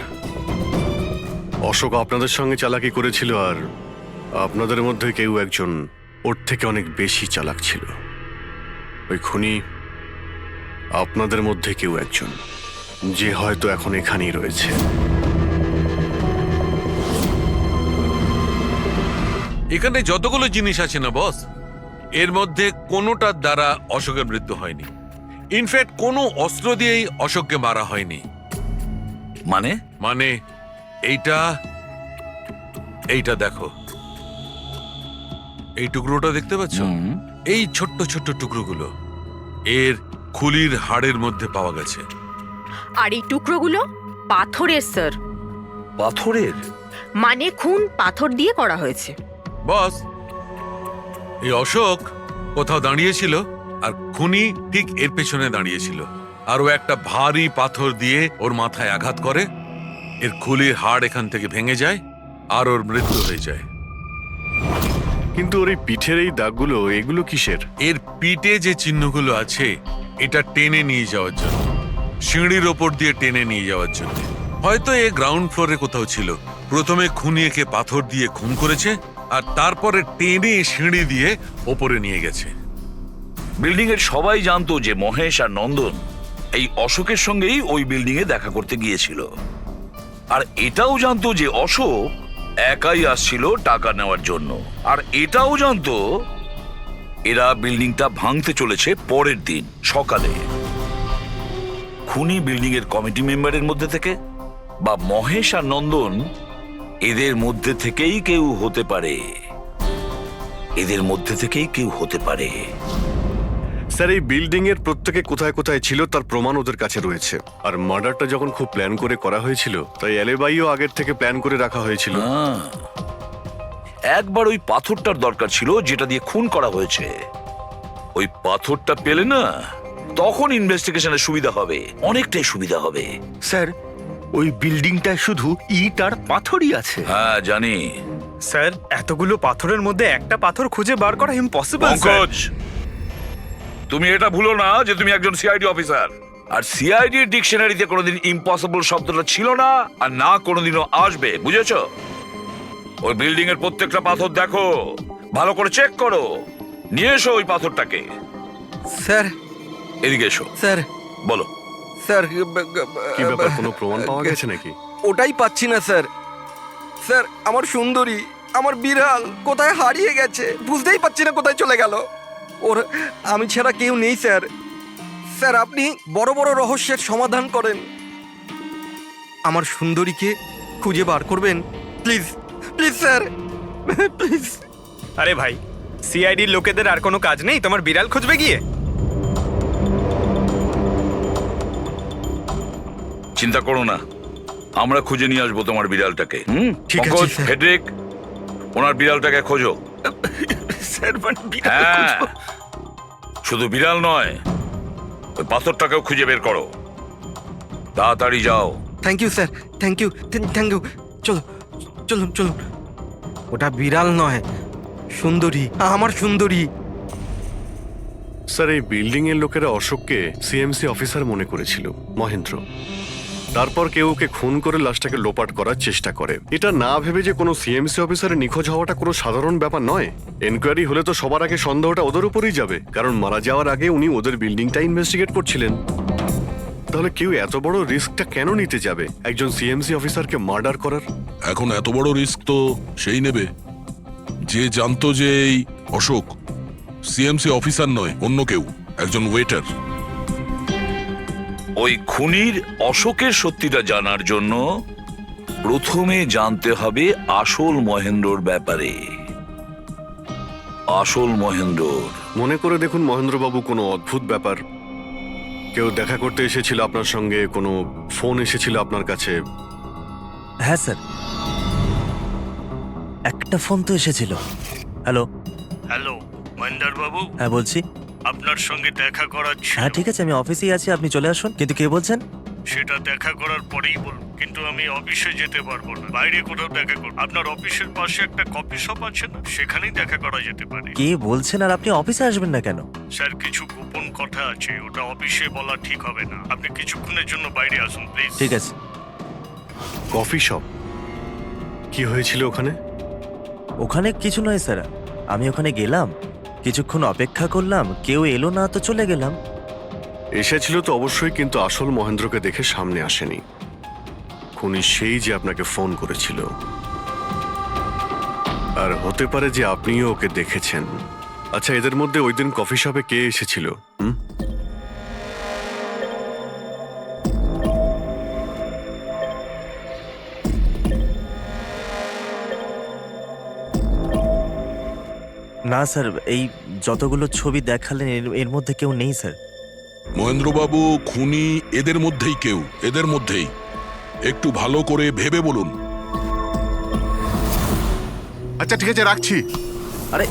Speaker 6: অশোক আপনাদের সঙ্গে চালাকি করেছিল, আর আপনাদের মধ্যে কেউ একজন ওর থেকে অনেক বেশি চালাক ছিল। ওই খুনি আপনাদের মধ্যে কেউ একজন, যে হয়তো এখন এখানেই রয়েছে।
Speaker 11: এখানে যতগুলো জিনিস আছে না বস, এর মধ্যে কোনোটার দ্বারা অশোকের মৃত্যু হয়নি। ইনফ্যাক্ট কোনো অস্ত্র দিয়েই অশোককে মারা হয়নি।
Speaker 5: মানে?
Speaker 11: মানে এইটা দেখো, এই টুকরোটা দেখতে পাচ্ছ? এই ছোট্ট ছোট্ট টুকরোগুলো এর খুলির হাড়ের মধ্যে পাওয়া গেছে।
Speaker 21: আর এই টুকরোগুলো পাথরের স্যার।
Speaker 5: পাথরের?
Speaker 21: মানে খুন পাথর দিয়ে করা হয়েছে।
Speaker 11: বস, এই অশোক কোথাও দাঁড়িয়েছিল আর খুনি ঠিক এর পেছনে দাঁড়িয়েছিল, আর ও একটা ভারী পাথর দিয়ে ওর মাথায় আঘাত করে, এর খুলির হাড় এখান থেকে ভেঙে যায় আর ওর মৃত্যু হয়ে যায়।
Speaker 6: কিন্তু ওর এই পিঠের এই দাগগুলো, এগুলো কিসের?
Speaker 11: এর পিঠে যে চিহ্নগুলো আছে, এটা টেনে নিয়ে যাওয়ার জন্য, সিঁড়ির ওপর দিয়ে টেনে নিয়ে যাওয়ার জন্য। হয়তো এ গ্রাউন্ড ফ্লোরে কোথাও ছিল, প্রথমে খুনিকে পাথর দিয়ে খুন করেছে, আর তারপরে টেনে সিঁড়ি দিয়ে ওপরে নিয়ে গেছে।
Speaker 5: বিল্ডিং এর সবাই জানতো যে মহেশ আর নন্দন এই অশোকের সঙ্গেই ওই বিল্ডিং এ দেখা করতে গিয়েছিল, আর এটাও জানতো যে অশোক একাই আসছিল টাকা নেওয়ার জন্য, আর এটাও জানতো এরা বিল্ডিংটা ভাঙতে চলেছে পরের দিন সকালে। খুনি বিল্ডিং এর কমিটি মেম্বারের মধ্যে থেকে বা মহেশ আর নন্দন, এদের মধ্যে থেকেই কেউ হতে পারে, এদের মধ্যে থেকেই কেউ হতে পারে।
Speaker 6: স্যার, এই বিল্ডিং এর প্রত্যেকে কোথায় কোথায় ছিল তার প্রমাণ ওদের কাছে রয়েছে। আর মার্ডারটা যখন খুব প্ল্যান করে করা হয়েছিল, তাই এলেবাইও আগের থেকে প্ল্যান করে রাখা হয়েছিল।
Speaker 5: একবার ওই পাথরটার দরকার ছিল যেটা দিয়ে খুন করা হয়েছে। ওই পাথরটা পেলে না, তখন ইনভেস্টিগেশনের সুবিধা হবে, অনেকটাই সুবিধা হবে।
Speaker 15: স্যার, ওই বিল্ডিংটা শুধু ইট আর পাথরই আছে।
Speaker 5: হ্যাঁ জানি।
Speaker 15: স্যার, এতগুলো পাথরের মধ্যে একটা পাথর খুঁজে বার করা ইম্পসিবল।
Speaker 5: পঙ্কজ, তুমি এটা ভুলো না যে তুমি একজন সিআইডি অফিসার, আর সিআইডি ডিকশনারিতে কোনোদিন ইম্পসিবল শব্দটা ছিল না, আর না কোনোদিনও আসবে, বুঝেছো? ওই বিল্ডিং এর প্রত্যেকটা পাথর দেখো, ভালো করে চেক করো, নিয়ে এসো ওই পাথরটাকে।
Speaker 20: স্যার,
Speaker 5: এদিকে এসো।
Speaker 20: স্যার,
Speaker 5: বলো।
Speaker 20: স্যার,
Speaker 6: কি ব্যাপার, কোনো প্রমাণ পাওয়া গেছে নাকি?
Speaker 20: ওটাই পাচ্ছি না স্যার। স্যার, আমার সুন্দরী, আমার বিড়াল কোথায় হারিয়ে গেছে, বুঝতেই পারছি না কোথায় চলে গেল। ওর আমি ছাড়া কেউ নেই স্যার। স্যার আপনি বড় বড় রহস্যের সমাধান করেন, আমার সুন্দরীকে খুঁজে বার করবেন প্লিজ, প্লিজ স্যার, প্লিজ।
Speaker 15: আরে ভাই, সিআইডির লোকেদের আর কোনো কাজ নেই? তোমার বিড়াল খুঁজবে গিয়ে?
Speaker 5: চিন্তা করো না, আমরা খুঁজে নিয়ে আসবো তোমার বিড়ালটাকে।
Speaker 20: ঠিক আছে,
Speaker 5: পঙ্কজ,
Speaker 20: স্যার।
Speaker 5: ফেডরিক, ওনার বিড়ালটাকে খোঁজো।
Speaker 20: স্যার মানে বিড়াল
Speaker 5: হ্যাঁ,
Speaker 20: খুঁজবো?
Speaker 5: শুধু বিড়াল নয়, ওই পাথরটাকেও খুঁজে বের করো। তাড়াতাড়ি যাও।
Speaker 20: Thank you sir, thank you, thank you. চলো চলুন চলুন। ওটা বিড়াল নয়, সুন্দরী, আমার সুন্দরী।
Speaker 6: স্যার, এই বিল্ডিং এর লোকেরা অশোককে সিএমসি অফিসার মনে করেছিল, মহেন্দ্র। তারপর কেউ ওকে খুন করে লাশটাকে লোপাট করার চেষ্টা করে। এটা না ভেবে যে কোনো সিএমসি অফিসারের নিখোঁজ হওয়াটা কোনো সাধারণ ব্যাপার নয়। এনকোয়ারি হলে তো সবার আগে সন্দেহটা ওদের উপরই যাবে, কারণ মারা যাওয়ার আগে উনি ওদের বিল্ডিংটা ইনভেস্টিগেট করছিলেন। তাহলে কেউ এত বড় রিস্কটা কেন নিতে যাবে একজন সিএমসি অফিসারকে মার্ডার করার?
Speaker 2: এখন এত বড় রিস্ক তো সেই নেবে যে জানতো যে এই অশোক সিএমসি অফিসার নয়, অন্য কেউ, একজন ওয়েটার।
Speaker 5: ওই খুনির অশোকের সত্যিটা জানার জন্য প্রথমে জানতে হবে আসল মহেন্দ্রর ব্যাপারে। আসল মহেন্দ্র
Speaker 6: মনে করে দেখুন মহেন্দ্রবাবু, কোনো অদ্ভুত ব্যাপার। কেউ দেখা করতে এসেছিল আপনার সঙ্গে, কোনো ফোন এসেছিল আপনার কাছে?
Speaker 17: হ্যাঁ স্যার, একটা ফোন তো এসেছিল। হ্যালো
Speaker 9: হ্যালো মহেন্দ্র বাবু,
Speaker 17: হ্যাঁ বলছি।
Speaker 9: আপনার সঙ্গে দেখা করার ছিল।
Speaker 17: হ্যাঁ ঠিক আছে, আমি অফিসেই আছি, আপনি চলে আসুন। কিন্তু কে বলছেন?
Speaker 9: সেটা দেখা করার পরেই বলুন, কিন্তু আমি অফিসে যেতে পারবো না, বাইরে কোথাও দেখা করব। আপনার অফিসের পাশে একটা কফি শপ আছে না, সেখানেই দেখা করা যেতে পারে।
Speaker 17: কে বলছেন? আর আপনি অফিসে আসবেন না কেন?
Speaker 9: স্যার কিছু গোপন কথা আছে, ওটা অফিসে বলা ঠিক হবে না। আপনি কিছুক্ষণের জন্য বাইরে আসুন প্লিজ।
Speaker 17: ঠিক আছে।
Speaker 6: Coffee shop? কি হয়েছিল ওখানে?
Speaker 17: ওখানে কিছু নয় স্যার, আমি ওখানে গেলাম, কিছুক্ষণ অপেক্ষা করলাম, কেউ এলো না তো চলে গেলাম।
Speaker 6: এসেছিল তো অবশ্যই, কিন্তু আসল মহেন্দ্রকে দেখে সামনে আসেনি। খুনি সেই যে আপনাকে ফোন করেছিল। আর হতে পারে যে আপনিও ওকে দেখেছেন। আচ্ছা, এদের মধ্যে ওই দিন কফি শপে কে এসেছিল?
Speaker 17: না স্যার, এই যতগুলো ছবি দেখালেন এর মধ্যে কেউ নেই স্যার।
Speaker 2: মহেন্দ্রবাবু, খুনি এদের মধ্যেই কেউ, এদের মধ্যেই। একটু ভালো করে ভেবে বলুন।
Speaker 19: আচ্ছা ঠিক আছে, রাখছি।
Speaker 17: আরে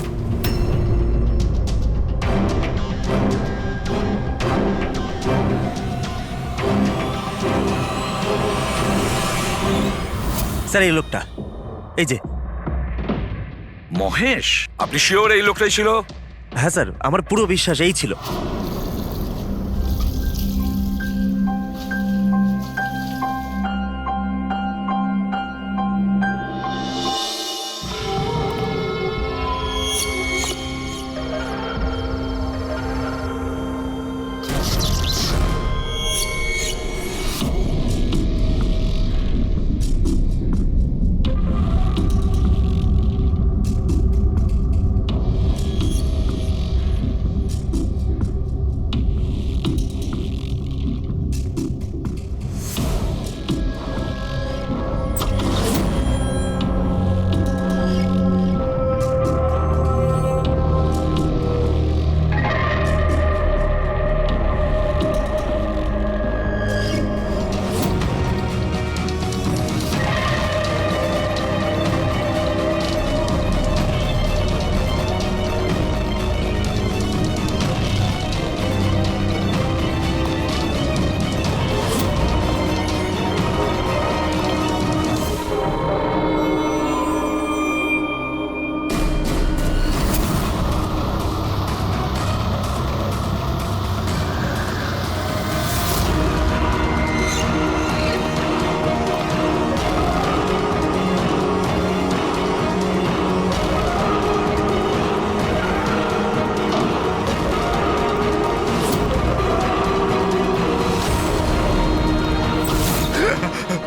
Speaker 17: স্যার, এই লোকটা, এই যে
Speaker 5: মহেশ। আপনি শিওর এই লোকটাই ছিল?
Speaker 17: হ্যাঁ স্যার, আমার পুরো বিশ্বাস এই ছিল।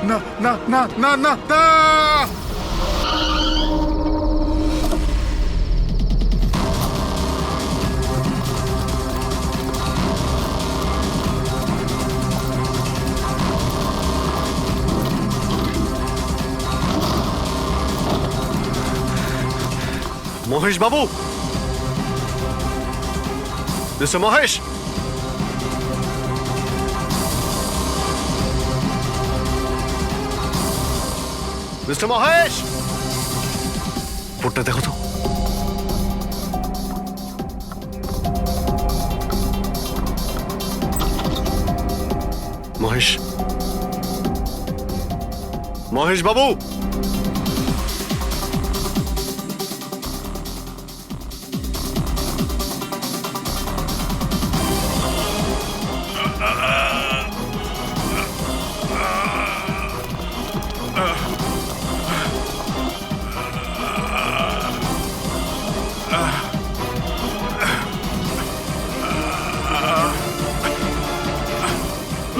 Speaker 19: না না না না না না!
Speaker 6: মহেশ বাবু, মিস্টার মহেশ, মিস্টার মহেশ, রিপোর্টটা দেখো তো। মহেশ, মহেশ বাবু,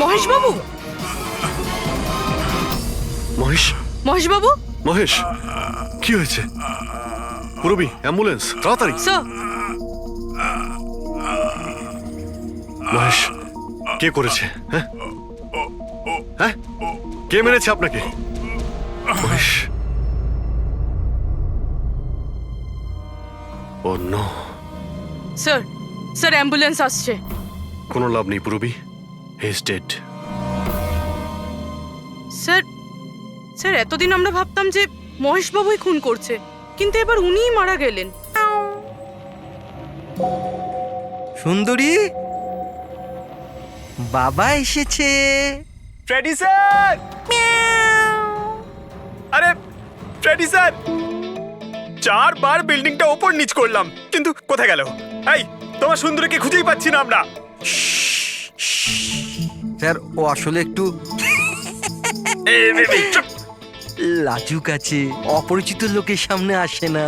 Speaker 21: মহেশ বাবু,
Speaker 6: মহেশ,
Speaker 8: মহেশ বাবু,
Speaker 6: মহেশ, কি হয়েছে? পুরবি, অ্যাম্বুলেন্স, তাড়াতাড়ি।
Speaker 8: স্যার,
Speaker 6: মহেশ, কে করেছে? হ্যাঁ হ্যাঁ, কে মেরেছে আপনাকে? মহেশ, ও নো।
Speaker 8: স্যার, স্যার অ্যাম্বুলেন্স আসছে।
Speaker 6: কোনো লাভ নেই পুরবি, he is dead.
Speaker 8: Sir, sir এতদিন আমরা ভাবতাম যে মহেশ বাবুই খুন করছে, কিন্তু এবার উনিই মারা গেলেন।
Speaker 20: সুন্দরী, বাবা এসেছে।
Speaker 1: Freddie sir! আরে ফ্রেডি স্যার, 4 বার বিল্ডিংটা ওপর নিচ করলাম, কিন্তু কোথায় গেল? এই, তোমার সুন্দরীকে খুঁজেই পাচ্ছি না আমরা।
Speaker 20: স্যার, ও আসলে একটু লাজুক আছে, অপরিচিত লোকের সামনে আসে না।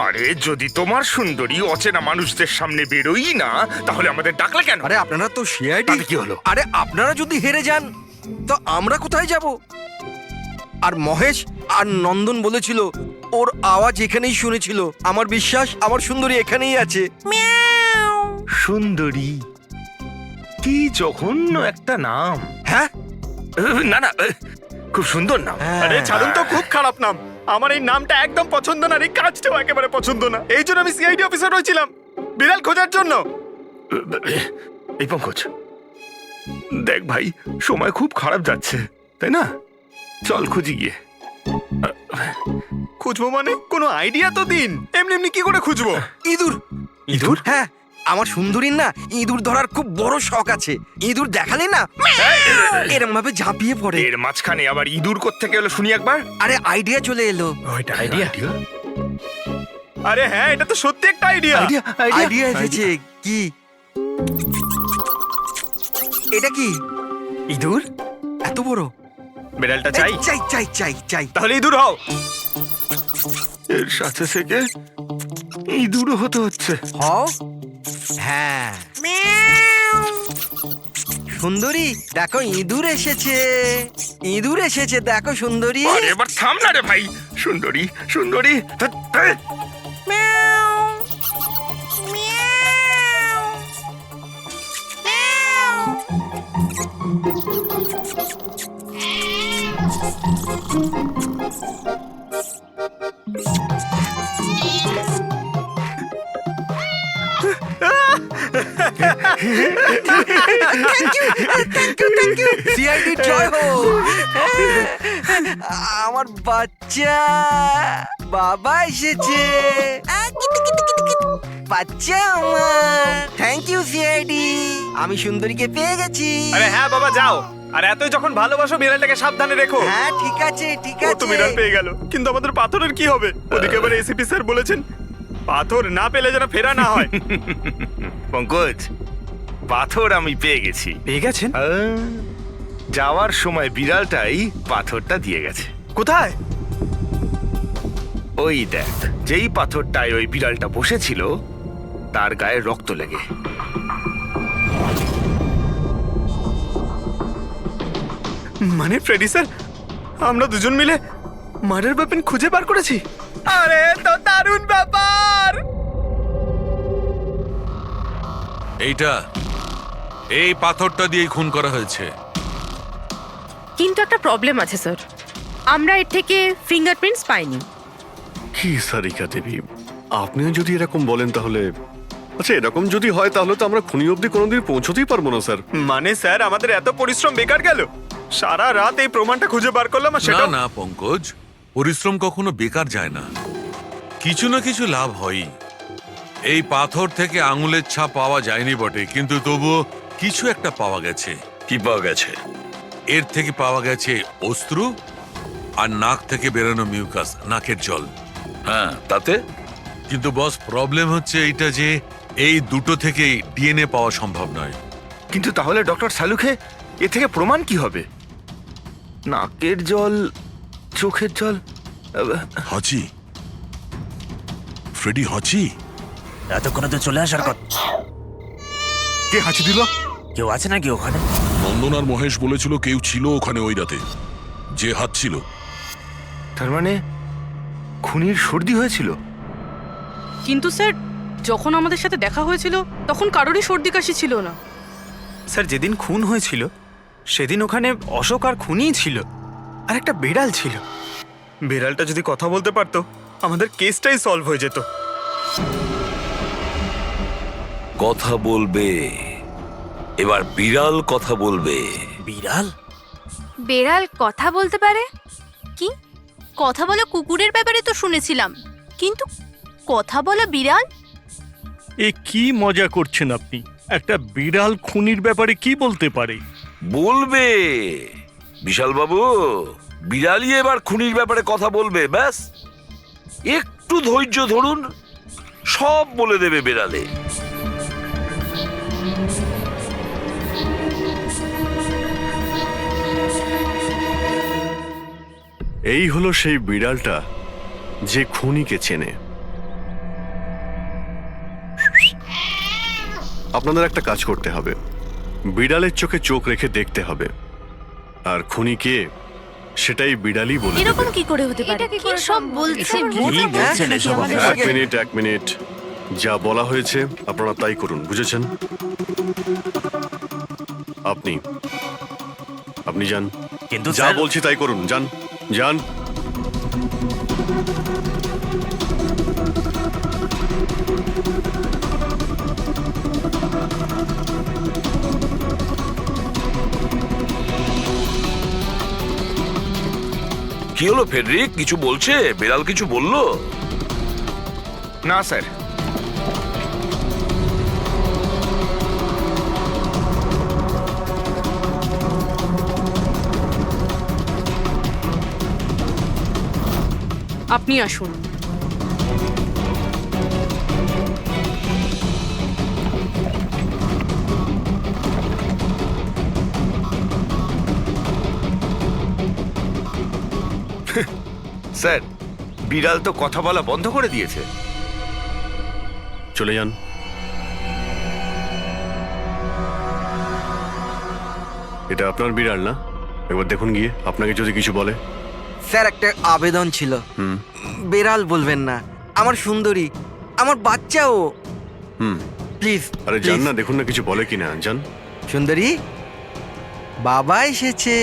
Speaker 15: আরে যদি তোমার সুন্দরী অচেনা মানুষদের সামনে বেরোই না, তাহলে আমাদের ডাকলে কেন?
Speaker 20: আরে আপনারা তো সিআইডি।
Speaker 15: কি হলো?
Speaker 20: আরে আপনারা যদি হেরে যান তো আমরা কোথায় যাব? আর মহেশ আর নন্দন বলেছিল ওর আওয়াজ এখানেই শুনেছিল। আমার বিশ্বাস আমার সুন্দরী এখানেই আছে।
Speaker 15: সুন্দরী, কি জঘন্য একটা নাম।
Speaker 20: হ্যাঁ,
Speaker 15: না না, খুব সুন্দর নাম।
Speaker 1: আরে ছাড়ুন তো, খুব খারাপ নাম। আমার এই নামটা একদম পছন্দ না, এই কাজটাও একেবারে পছন্দ না। এই জন্য আমি সিআইডি অফিসার হয়েছিলাম, বিড়াল খোঁজার জন্য।
Speaker 15: এই পঙ্কজ, দেখ ভাই, সময় খুব খারাপ যাচ্ছে, তাই না? চল খুঁজি গিয়ে।
Speaker 1: খুঁজবো মানে? কোনো আইডিয়া তো দিন। এমনি এমনি কি করে খুঁজবো?
Speaker 20: ইঁদুর।
Speaker 15: ইঁদুর?
Speaker 20: হ্যাঁ, আমার সুন্দরীর না ইঁদুর ধরার খুব বড় শখ আছে। ইঁদুর দেখালে না এরম ভাবে ঝাঁপিয়ে পড়ে।
Speaker 15: এর মাঝখানে আবার ইঁদুর কোত্থেকে এলো শুনি একবার।
Speaker 20: আরে আইডিয়া চলে এলো।
Speaker 15: ওইটা আইডিয়া?
Speaker 1: আরে হ্যাঁ, এটা তো সত্যি একটা আইডিয়া।
Speaker 20: আইডিয়া এসেছে। কি এটা? কি ইঁদুর এত বড়?
Speaker 1: বিড়ালটা চাই?
Speaker 20: চাই চাই চাই চাই।
Speaker 1: তাহলে ইঁদুর হও।
Speaker 15: এর সাথে থেকে ইঁদুরও হতে হচ্ছে।
Speaker 20: হও। হ্যাঁ, সুন্দরী দেখো ইঁদুর এসেছে। ইঁদুর এসেছে, দেখো সুন্দরী।
Speaker 15: আরে এবার থাম না রে ভাই। সুন্দরী, সুন্দরী,
Speaker 20: সিআইডি জয় হোক। আমার বাচ্চা বাবা এসেছে। বাচ্চা আমার। থ্যাংক ইউ সিআইডি, আমি সুন্দরীকে পেয়ে গেছি।
Speaker 1: আরে হ্যাঁ বাবা, যাও। আর এতই যখন ভালোবাসো, বিড়ালটাকে সাবধানে রেখো।
Speaker 20: হ্যাঁ ঠিক আছে ঠিক
Speaker 1: ও তো
Speaker 20: আছে।
Speaker 1: বিড়াল পেয়ে গেল, কিন্তু আমাদের পাথরের কি হবে? ওদিকে আবার এসিপি স্যার বলেছেন পাথর না পেলে যেন ফেরা না হয়।
Speaker 15: পঙ্কজ, পাথর আমি পেয়ে গেছি।
Speaker 1: পেয়ে গেছেন?
Speaker 15: যাওয়ার সময় বিড়ালটাই পাথরটা দিয়ে গেছে।
Speaker 1: কোথায়?
Speaker 15: ওই দেখ, যেই পাথরটায় ওই বিড়ালটা বসেছিল তার গায়ে রক্ত লেগে।
Speaker 1: মানে ফ্রেডি স্যার, আমরা দুজন মিলে মার্ডার ওয়েপন খুঁজে বার করেছি। আরে তো দারুণ ব্যাপার।
Speaker 11: এই পাথরটা দিয়ে খুন করা হয়েছে।
Speaker 21: কিন্তু একটা প্রবলেম আছে স্যার, আমরা এর থেকে ফিঙ্গারপ্রিন্টস পাইনি।
Speaker 6: কি সারিকা দেবী, আপনিও যদি এরকম বলেন তাহলে আচ্ছা, এরকম যদি হয় তাহলে তো আমরা খুনি অবধি কোনোদিন পৌঁছতেই পারবো না স্যার।
Speaker 16: মানে স্যার আমাদের এত পরিশ্রম বেকার গেল? সারা রাত এই প্রমাণটা খুঁজে বার করলাম আর
Speaker 11: না
Speaker 16: সেটা
Speaker 11: না পঙ্কজ, পরিশ্রম কখনো বেকার যায় না, কিছু না কিছু লাভ হয়। এই পাথর থেকে আঙুলের ছাপ পাওয়া যায়নি বটে, কিন্তু তবুও কিছু একটা পাওয়া গেছে।
Speaker 10: কি পাওয়া গেছে?
Speaker 11: এর থেকে পাওয়া গেছে অস্ত্র আর নাক থেকে বেরোনো মিউকাস, নাকের জল।
Speaker 5: হ্যাঁ, তাতে
Speaker 11: কিন্তু বস, প্রবলেম হচ্ছে এইটা যে এই দুটো থেকেই ডিএনএ পাওয়া সম্ভব নয়।
Speaker 15: কিন্তু তাহলে ডক্টর সালুখে এ থেকে প্রমাণ কি হবে? নাকের জল, চোখের জল।
Speaker 2: হাঁচি, ফ্রেডি হাঁচি।
Speaker 17: এতক্ষণে তো চলে আসার কথা।
Speaker 19: কে হাঁচি দিল?
Speaker 17: কেউ আছে নাকি ওখানে?
Speaker 2: নন্দন আর মহেশ বলেছিল কেউ ছিল ওখানে ওই রাতে, যে হাত ছিল।
Speaker 15: তার মানে খুনির সর্দি হয়েছিল?
Speaker 8: কিন্তু স্যার, যখন আমাদের সাথে দেখা হয়েছিল তখন কারোরই সর্দি কাশি ছিল না।
Speaker 16: স্যার যেদিন খুন হয়েছিল সেদিন ওখানে অশোক আর খুনিই ছিল, আর একটা বিড়াল ছিল। বিড়ালটা যদি কথা বলতে পারতো আমাদের কেসটাই সলভ হয়ে যেত।
Speaker 5: কথা বলবে, এবার বিড়াল কথা বলবে।
Speaker 17: বিড়াল?
Speaker 18: বেড়াল কথা বলতে পারে? কি কথা বলা কুকুরের ব্যাপারে তো শুনেছিলাম, কিন্তু কথা বলা বিড়াল?
Speaker 9: এ কি মজা করছেন আপনি? একটা বিড়াল খুনির ব্যাপারে কি বলতে পারে?
Speaker 5: বলবে বিশাল বাবু, বিড়ালই এবার খুনির ব্যাপারে কথা বলবে। ব্যাস একটু ধৈর্য ধরুন, সব বলে দেবে বিড়ালে।
Speaker 6: এই হলো সেই বিড়ালটা যে খুনিকে চেনে। আপনাদের একটা কাজ করতে হবে, বিড়ালের চোখে চোখ রেখে দেখতে হবে, আর খুনিকে সেটাই বিড়ালই বলে দেবে।
Speaker 18: এরকম কি করে হতে পারে? কি সব বলছে?
Speaker 6: এক মিনিট, যা বলা হয়েছে আপনারা তাই করুন, বুঝেছেন? আপনি যান,
Speaker 17: কিন্তু
Speaker 6: যা বলছি তাই করুন, যান যান।
Speaker 5: কি হলো ফেডরিক, কিছু বলছে? বিড়াল কিছু বললো?
Speaker 15: না স্যার।
Speaker 8: আপনি আসুন।
Speaker 15: স্যার, বিড়াল তো কথা বলা বন্ধ করে দিয়েছে।
Speaker 6: চলে যান। এটা আপনার বিড়াল না? একবার দেখুন গিয়ে, আপনাকে যদি কিছু বলে।
Speaker 20: স্যার একটা আবেদন ছিল। বেড়াল বলবেন না, আমার সুন্দরী, আমার বাচ্চাও। প্লিজ।
Speaker 6: আরে যান না, দেখুন না কিছু বলে কিনা, যান।
Speaker 20: সুন্দরী, বাবা এসেছে।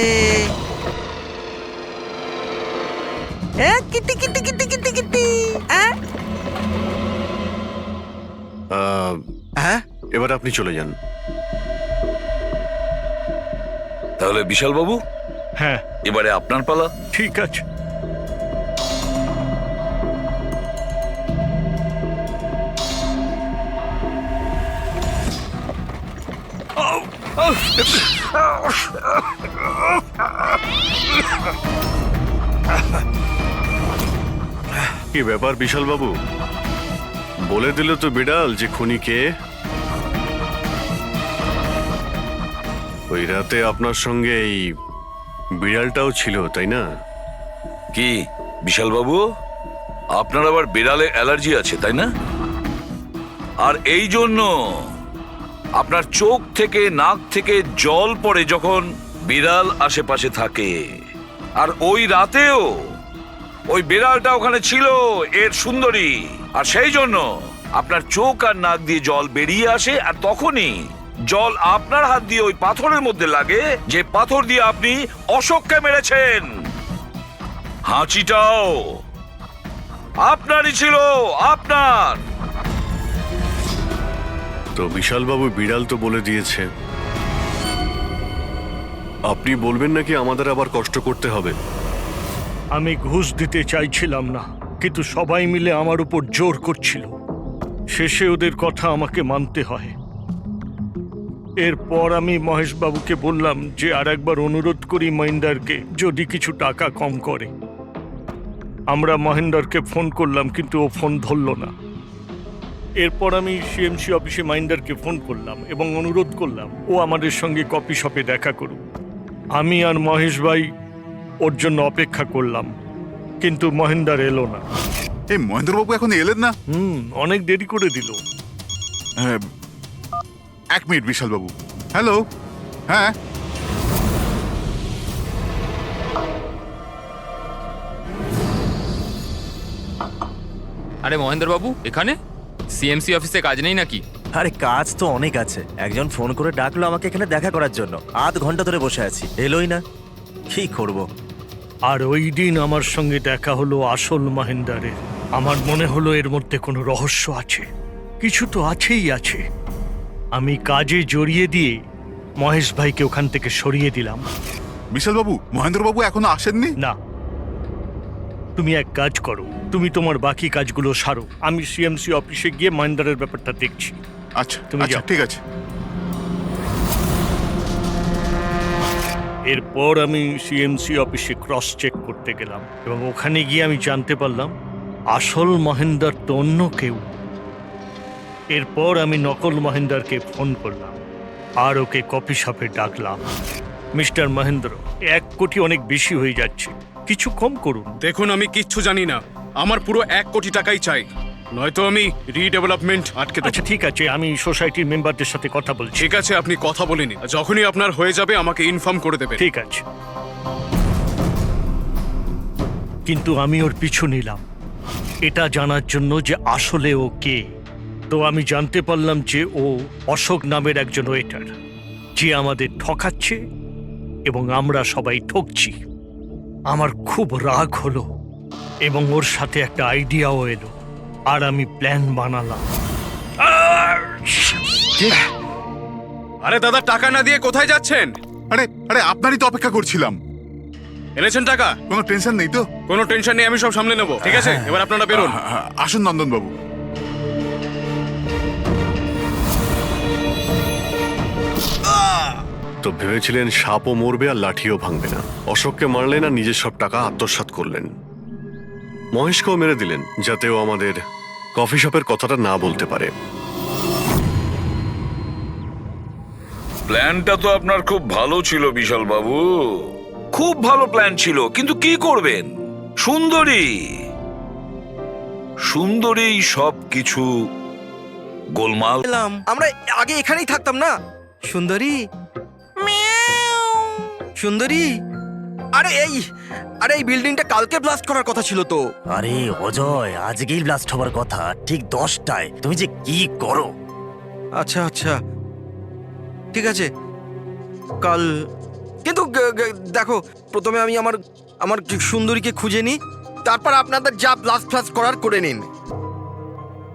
Speaker 20: Kitty Kitty Kitty Kitty Kitty.
Speaker 6: এবার আপনি চলে যান।
Speaker 5: তাহলে বিশাল বাবু,
Speaker 9: হ্যাঁ,
Speaker 5: এবারে আপনার পালা।
Speaker 9: ঠিক আছে।
Speaker 6: কি ব্যাপার বিশাল বাবু, বলে দিল তো বিড়াল যে খুনি কে? ওই রাতে আপনার সঙ্গে এই বিড়ালটাও ছিল, তাই না?
Speaker 5: কি বিশাল বাবু, আপনার আবার বিড়ালে অ্যালার্জি আছে, তাই না? আর এই জন্য আপনার চোখ থেকে, নাক থেকে জল পড়ে যখন বিড়াল আশেপাশে থাকে। আর ওই রাতেও ওই বিড়ালটা ওখানে ছিল, এর সুন্দরী, আর সেই জন্য আপনার চোখ আর নাক দিয়ে জল বেরিয়ে আসে, আর তখনই জল আপনার হাত দিয়ে ওই পাথরের মধ্যে লাগে, যে পাথর দিয়ে আপনি অশোককে মেরেছেন। হাঁচিটাও আপনারই ছিল, আপনার।
Speaker 6: তো বিশালবাবু বিড়াল তো বলে দিয়েছে, আপনি বলবেন নাকি আমাদের আবার কষ্ট করতে হবে?
Speaker 9: আমি ঘুষ দিতে চাইছিলাম না, কিন্তু সবাই মিলে আমার উপর জোর করছিল। শেষে ওদের কথা আমাকে মানতে হয়। এরপর আমি মহেশবাবুকে বললাম যে আর একবার অনুরোধ করি মহিন্দারকে যদি কিছু টাকা কম করে। আমরা মহেন্দারকে ফোন করলাম, কিন্তু ও ফোন ধরল না। এরপর আমি সিএমসি অফিসে মহেন্দারকে ফোন করলাম এবং অনুরোধ করলাম ও আমাদের সঙ্গে কফি শপে দেখা করুক। আমি আর মহেশ ভাই ওর জন্য অপেক্ষা করলাম, কিন্তু মহেন্দার এলো না।
Speaker 19: এই মহেন্দ্রবাবু এখন এলেন না?
Speaker 9: অনেক দেরি করে দিল।
Speaker 19: হ্যাঁ, 1 মিনিট বিশালবাবু। হ্যালো, হ্যাঁ
Speaker 12: আরে মহেন্দ্রবাবু এখানে? সিএমসি অফিসে কাজ নেই নাকি?
Speaker 17: আরে কাজ তো অনেক আছে। একজন ফোন করে ডাকলো আমাকে এখানে দেখা করার জন্য। আধ ঘন্টা ধরে বসে আছি, এলোই না। কি করব?
Speaker 9: আর ওই দিন আমার সঙ্গে দেখা হলো আসল মহেন্দারের। আমার মনে হলো এর মধ্যে কোনো রহস্য আছে, কিছু তো আছেই আছে। আমি কাজে জড়িয়ে দিয়ে মহেশ ভাইকে ওখান থেকে সরিয়ে দিলাম।
Speaker 19: বিশালবাবু, মহেন্দ্রবাবু এখনো আসেননি?
Speaker 9: না, তুমি এক কাজ করো, তুমি তোমার বাকি কাজগুলো সারো। আমি সিএমসি অফিসে গিয়ে মহেন্দারের ব্যাপারটা দেখছি।
Speaker 19: আচ্ছা,
Speaker 9: তুমি যাও।
Speaker 19: ঠিক আছে।
Speaker 9: এরপর আমি সিএমসি অফিসে ক্রস চেক করতে গেলাম এবং ওখানে গিয়ে আমি জানতে পারলাম আসল মহেন্দার তো অন্য কেউ। এরপর আমি নকল মহেন্দারকে ফোন করলাম আর ওকে কফি শপে ডাকলাম। মিস্টার মহেন্দ্র, 1 কোটি অনেক বেশি হয়ে যাচ্ছে, কিছু কম করুন।
Speaker 22: দেখুন, আমি কিচ্ছু জানি না, আমার পুরো 1 কোটি টাকাই চাই, নয়তো আমি রিডেভেলপমেন্ট আটকে দেব।
Speaker 9: আচ্ছা ঠিক আছে, আমি সোসাইটির মেম্বারদের সাথে কথা বলছি।
Speaker 22: ঠিক আছে, আপনি কথা বলে নিন, যখনই আপনার হয়ে যাবে আমাকে ইনফর্ম করে দেবেন।
Speaker 9: ঠিক আছে, কিন্তু আমি ওর পিছু নিলাম এটা জানার জন্য যে আসলে ও কে। তো আমি জানতে পারলাম যে ও অশোক নামের একজন ওয়েটার, যে আমাদের ঠকাচ্ছে এবং আমরা সবাই ঠকছি। আমার খুব রাগ হলো এবং ওর সাথে একটা আইডিয়াও এলো, আর আমি প্ল্যান বানালাম।
Speaker 22: আরে দাদা, টাকা না দিয়ে কোথায় যাচ্ছেন?
Speaker 19: আরে আরে আপনারই তো অপেক্ষা করছিলাম।
Speaker 22: এনেছেন টাকা?
Speaker 19: কোনো টেনশন নেই তো?
Speaker 22: কোনো টেনশন নেই, আমি সব সামলে নেব। ঠিক আছে, এবার আপনারা বেরোন।
Speaker 19: আসুন নন্দনবাবু।
Speaker 6: তো ভেবেছিলেন সাপও মরবে আর লাঠিও ভাঙবে না। অশোককে মারলেন আর নিজের সব টাকা আত্মসাৎ করলেন। মহেশকেও মেরে দিলেন যাতে ও আমাদের কফি শপের কথাটা না বলতে পারে।
Speaker 5: প্ল্যানটা তো আপনার খুব ভালো ছিল বিশাল বাবু, খুব ভালো প্ল্যান ছিল, কিন্তু কি করবেন? সুন্দরী সব কিছু গোলমাল।
Speaker 20: আমরা আগে এখানেই থাকতাম না। সুন্দরী, সুন্দরী, আরে এই বিল্ডিংটা কালকে ব্লাস্ট করার কথা ছিল তো।
Speaker 17: আরে অজয়, আজকেই ব্লাস্ট হবার কথা, ঠিক 10টায়। তুমি যে কি করো!
Speaker 20: আচ্ছা আচ্ছা, ঠিক আছে, কাল। কিন্তু দেখো, প্রথমে আমি আমার সুন্দরীকে খুঁজে নিই, তারপর আপনাদের যা ব্লাস্ট ফ্লাস্ট করার করে নিন।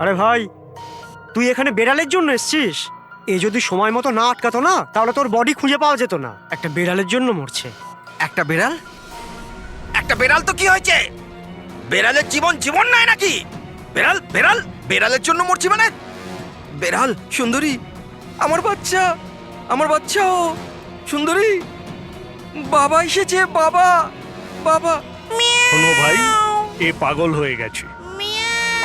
Speaker 23: আরে ভাই, তুই এখানে বেড়ালের জন্য এসেছিস? এ যদি সময় মতো না আটকাতো না, তাহলে তোর বডি খুঁজে পাওয়া যেত না। একটা বেড়ালের জন্য মরছে।
Speaker 20: একটা বেড়াল? একটা বেড়াল তো কি হয়েছে? বেড়ালের জীবন নাই নাকি? বেড়ালের জন্য মরছি মানে? বেড়াল, সুন্দরী, আমার বাচ্চা ও সুন্দরী, বাবা এসেছে, বাবা।
Speaker 9: শোনো ভাই, এ পাগল হয়ে গেছে।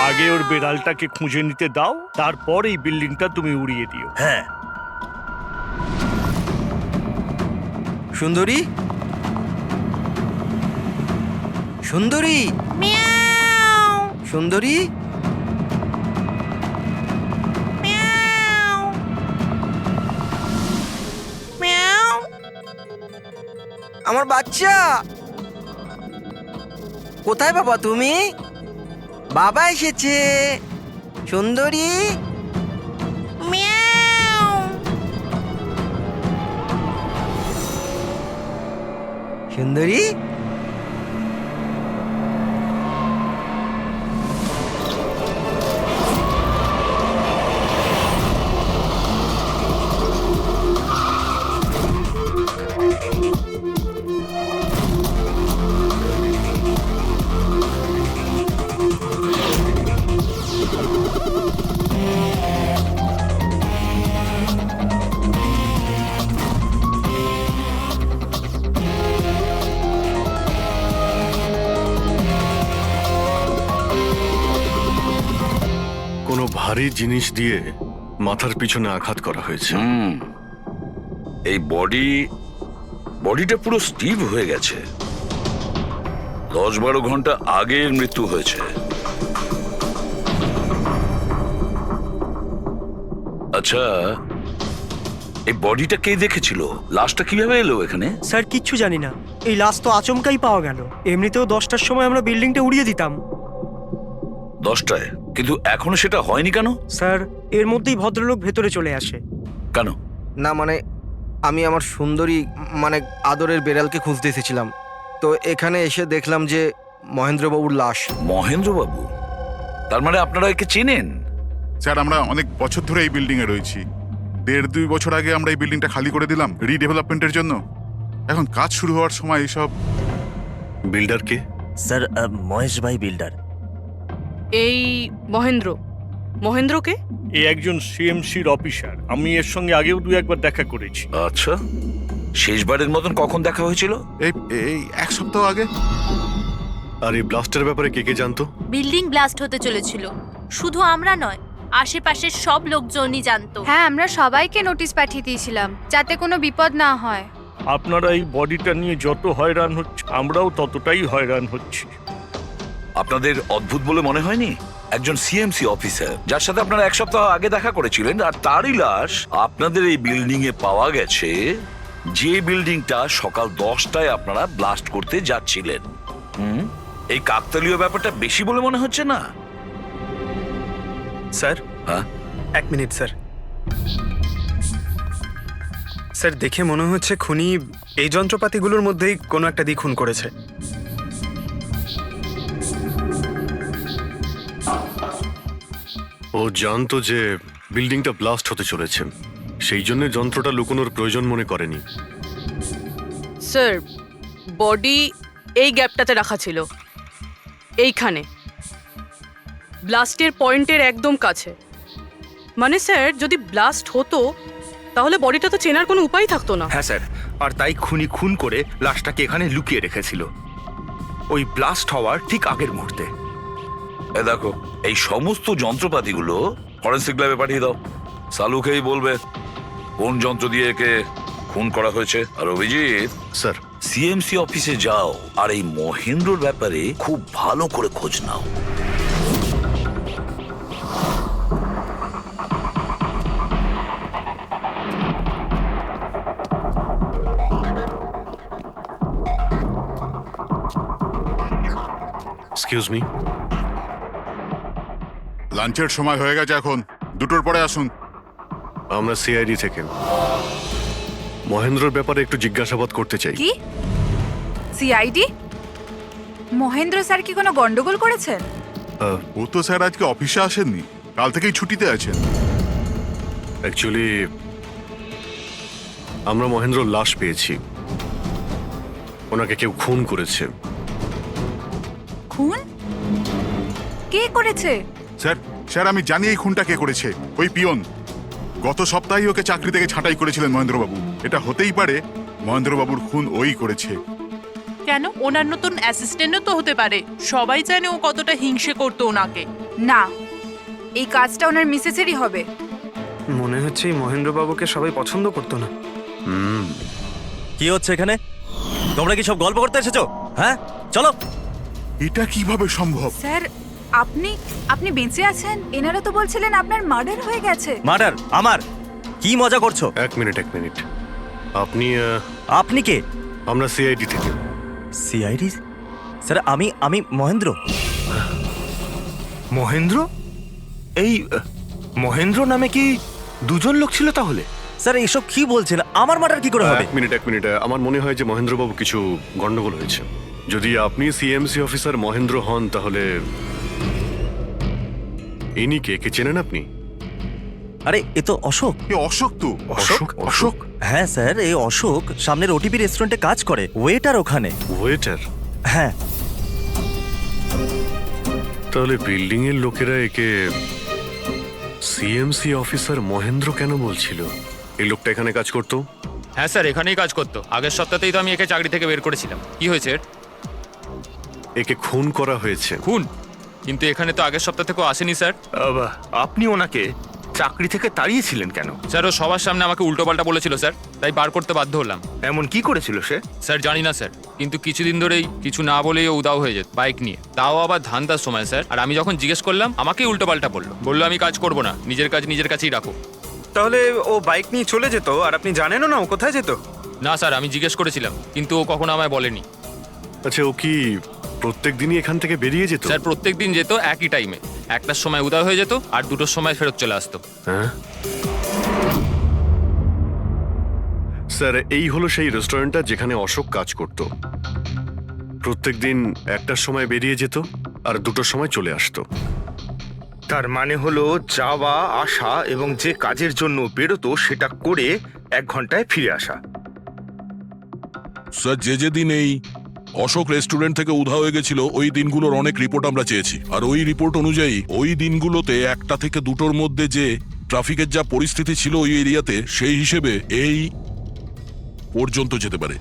Speaker 9: আগে ওর বেড়ালটাকে খুঁজে নিতে দাও, তারপর এই বিল্ডিংটা তুমি উড়িয়ে দিও।
Speaker 17: হ্যাঁ।
Speaker 20: সুন্দরী, সুন্দরী, সুন্দরী, আমার বাচ্চা কোথায়? বাবা তুমি? বাবা এসেছে। সুন্দরী, সুন্দরী,
Speaker 6: ভারী জিনিস দিয়ে মাথার পিছনে আঘাত করা হয়েছে।
Speaker 5: এই বডিটা পুরো স্টিভ হয়ে গেছে। 10-12 ঘন্টা আগের মৃত্যু হয়েছে। আচ্ছা, এই বডিটা কে দেখেছিল? লাশটা কিভাবে এলো এখানে?
Speaker 23: স্যার কিচ্ছু জানি না, এই লাশ তো আচমকাই পাওয়া গেল। এমনিতেও 10টার সময় আমরা বিল্ডিংটা উড়িয়ে দিতাম।
Speaker 5: 10টায়? কিন্তু এখনো সেটা হয়নি কেন?
Speaker 23: স্যার এর মধ্যেই ভদ্রলোক ভেতরে চলে আসে।
Speaker 5: কেন?
Speaker 20: না মানে আমি আমার সুন্দরী মানে আদরের বেড়ালকে খুঁজতে এসেছিলাম, তো এখানে এসে দেখলাম যে মহেন্দ্রবাবুর লাশ।
Speaker 5: মহেন্দ্রবাবু? তার মানে আপনারা একে চেনেন?
Speaker 19: স্যার আমরা অনেক বছর ধরে এই বিল্ডিং এ রয়েছি। 1.5-2 বছর আগে আমরা এই বিল্ডিংটা খালি করে দিলাম রিডেভেলপমেন্টের জন্য। এখন কাজ শুরু হওয়ার সময় এইসব।
Speaker 6: বিল্ডার কে?
Speaker 17: স্যার মহেশ ভাই বিল্ডার।
Speaker 8: এই মহেন্দ্রকে?
Speaker 9: এ একজন সিএমসির অফিসার। আমি এর সঙ্গে আগেও 2-1বার দেখা করেছি।
Speaker 5: আচ্ছা, শেষবারের মতন কখন দেখা হয়েছিল?
Speaker 19: এই 1 সপ্তাহ আগে।
Speaker 6: আর এই ব্লাস্টের ব্যাপারে কে কে জানতো?
Speaker 18: বিল্ডিং ব্লাস্ট হতে চলেছিল, শুধু আমরা নয়, আশেপাশের সব লোকজনই জানতো।
Speaker 3: হ্যাঁ, আমরা সবাইকে নোটিশ পাঠিয়ে দিয়েছিলাম যাতে কোনো বিপদ না হয়।
Speaker 9: আপনারা এই বডিটা নিয়ে যত হয়রান হচ্ছে, আমরাও ততটাই হয়রান হচ্ছি।
Speaker 5: আপনাদের অদ্ভুত বলে মনে হয়নি? একজন সিএমসি অফিসার যার সাথে আপনারা 1 সপ্তাহ আগে দেখা করেছিলেন, আর তারই লাশ আপনাদের এই বিল্ডিং এ পাওয়া গেছে, যে বিল্ডিংটা সকাল 10টায় আপনারা ব্লাস্ট করতে যাচ্ছিলেন। এই কাকতালীয় ব্যাপারটা বেশি বলে মনে হচ্ছে না?
Speaker 16: স্যার
Speaker 5: হ্যাঁ,
Speaker 16: 1 মিনিট স্যার। স্যার দেখে মনে হচ্ছে খুনি এই যন্ত্রপাতিগুলোর মধ্যেই কোনো একটা দিয়ে খুন করেছে।
Speaker 6: ও জানতো যে বিল্ডিংটা ব্লাস্ট হতে চলেছে, সেই জন্য যন্ত্রটা লুকোনোর প্রয়োজন মনে করেনি।
Speaker 8: স্যার বডি এই গ্যাপটাতে রাখা ছিল, এইখানে ব্লাস্টের পয়েন্টের একদম কাছে। মানে স্যার যদি ব্লাস্ট হতো তাহলে বডিটা তো চেনার কোনো উপায় থাকতো না।
Speaker 15: হ্যাঁ স্যার, আর তাই খুনি খুন করে লাশটাকে এখানে লুকিয়ে রেখেছিল ওই ব্লাস্ট হওয়ার ঠিক আগের মুহূর্তে।
Speaker 5: দেখো, এই সমস্ত যন্ত্রপাতিগুলো ফরেন্সিক ল্যাবে পাঠিয়ে দাও। সালুকেই বলবে কোন যন্ত্র দিয়ে একে খুন করা হয়েছে। আর অভিজিৎ
Speaker 6: স্যার,
Speaker 5: সিএমসি অফিসে যাও আর এই মহেন্দ্রর ব্যাপারে খুব ভালো করে খোঁজ নাও।
Speaker 6: Excuse me.
Speaker 19: লাঞ্চের সময় হয়ে গেছে, এখন 2টোর পরে আসুন।
Speaker 6: আমরা সিআইডি থেকে মহেন্দ্রর ব্যাপারে একটু জিজ্ঞাসাবাদ করতে চাই।
Speaker 3: কি সিআইডি? মহেন্দ্র স্যার কি কোনো গন্ডগোল করেছেন?
Speaker 19: ও তো স্যার আজকে অফিসে আসেননি, কাল থেকেই ছুটিতে আছেন।
Speaker 6: অ্যাকচুয়ালি আমরা মহেন্দ্রর লাশ পেয়েছি, ওনাকে কেউ খুন করেছে।
Speaker 3: খুন? কে করেছে?
Speaker 19: স্যার আমি জানি এই খুনটা কে করেছে। ওই পিয়ন গত সপ্তাহে ওকে চাকরি থেকে ছাঁটাই করেছিলেন মহেন্দ্রবাবু। এটা হতেই পারে মহেন্দ্রবাবুর খুন ওই করেছে।
Speaker 8: কেন? ওনার নতুন অ্যাসিস্ট্যান্টও তো হতে পারে, সবাই জানে ও কতটা হিংসে করতো ওনাকে।
Speaker 3: না, এই কাজটা ওনার মিসেসেরই হবে।
Speaker 16: মনে হচ্ছে এই মহেন্দ্রবাবুকে সবাই পছন্দ করতো না।
Speaker 17: কি হচ্ছে এখানে? তোমরা কি সব গল্প করতে এসেছো? হ্যাঁ চলো।
Speaker 19: এটা কিভাবে সম্ভব?
Speaker 3: স্যার আপনি বেঁচে আছেন? এনারা তো বলছিলেন আপনার মার্ডার হয়ে গেছে।
Speaker 17: মার্ডার? আমার? কি মজা করছো?
Speaker 6: 1 মিনিট।
Speaker 17: আপনি কে?
Speaker 6: আমরা সিআইডি থেকে।
Speaker 17: সিআইডি? স্যার আমি মহেন্দ্র।
Speaker 15: মহেন্দ্র? এই মহেন্দ্র নামে কি 2জন লোক ছিল তাহলে?
Speaker 17: স্যার এসব কি বলছেন? আমার মার্ডার কি করে হবে?
Speaker 6: 1 মিনিট। আমার মনে হয় যে মহেন্দ্রবাবু কিছু গন্ডগোল হয়েছে। যদি আপনি সিএমসি অফিসার মহেন্দ্র হন তাহলে ইনি কে চেনেন আপনি?
Speaker 17: আরে এ তো অশোক।
Speaker 19: অশোক তো?
Speaker 6: অশোক?
Speaker 17: হ্যাঁ স্যার, এই অশোক সামনের ওটিপি রেস্টুরেন্টে কাজ করে, ওয়েটার ওখানে।
Speaker 6: ওয়েটার?
Speaker 17: হ্যাঁ।
Speaker 6: তাহলে বিল্ডিং এর লোকেরা একে সিএমসি অফিসার মহেন্দ্র কেন বলছিল? এই লোকটা এখানে কাজ করতো?
Speaker 12: হ্যাঁ স্যার, এখানেই কাজ করতো। আগের সপ্তাহতেই তো আমি একে চাকরি থেকে বের করেছিলাম। কি হয়েছে?
Speaker 6: একে খুন করা হয়েছে।
Speaker 12: খুন? কিন্তু এখানে তো আগের সপ্তাহ থেকেও আসেনি স্যার।
Speaker 15: আপনি ওনাকে চাকরি থেকে তাড়িয়েছিলেন কেন?
Speaker 12: স্যার ও সবার সামনে আমাকে উল্টোপাল্টা বলেছিল স্যার, তাই বার করতে বাধ্য হলাম।
Speaker 15: এমন কি করেছিল সে?
Speaker 12: স্যার জানি না স্যার, কিন্তু কিছুদিন ধরেই কিছু না বলেই ও উদাও হয়ে যেত বাইক নিয়ে, তাও আবার ধান্দার সময় স্যার। আর আমি যখন জিজ্ঞেস করলাম আমাকেই উল্টোপাল্টা বললো আমি কাজ করবো না, নিজের কাজ নিজের কাছেই রাখো।
Speaker 16: তাহলে ও বাইক নিয়ে চলে যেত আর আপনি জানেনও না ও কোথায় যেত?
Speaker 12: না স্যার, আমি জিজ্ঞেস করেছিলাম কিন্তু ও কখনো আমায় বলেনি।
Speaker 6: আচ্ছা, ও কি প্রত্যেক দিনই এখান থেকে বেরিয়ে যেত?
Speaker 12: স্যার প্রত্যেক দিন যেত একই টাইমে, 1টার সময় উদয় হয়ে যেত আর 2টোর সময় ফেরত চলে আসতো।
Speaker 6: হ্যাঁ স্যার, এই হলো সেই রেস্টুরেন্টটা যেখানে অশোক কাজ করত। প্রত্যেকদিন 1টার সময় বেরিয়ে যেত আর 2টোর সময় চলে আসতো।
Speaker 15: তার মানে হলো যাওয়া আসা এবং যে কাজের জন্য বেরোতো সেটা করে 1 ঘন্টায় ফিরে আসা।
Speaker 2: স্যার, যে দিন এই অশোক রেস্টুরেন্ট থেকে উধাও হয়ে গেছিল ওই দিনগুলোর অনেক রিপোর্ট আমরা চেয়েছি, আর ওই রিপোর্ট অনুযায়ী ওই দিনগুলোতে 1টা থেকে 2টোর মধ্যে যে ট্রাফিকের যা পরিস্থিতি ছিল ওই এরিয়াতে, সেই হিসেবে এই পর্যন্ত যেতে পারে।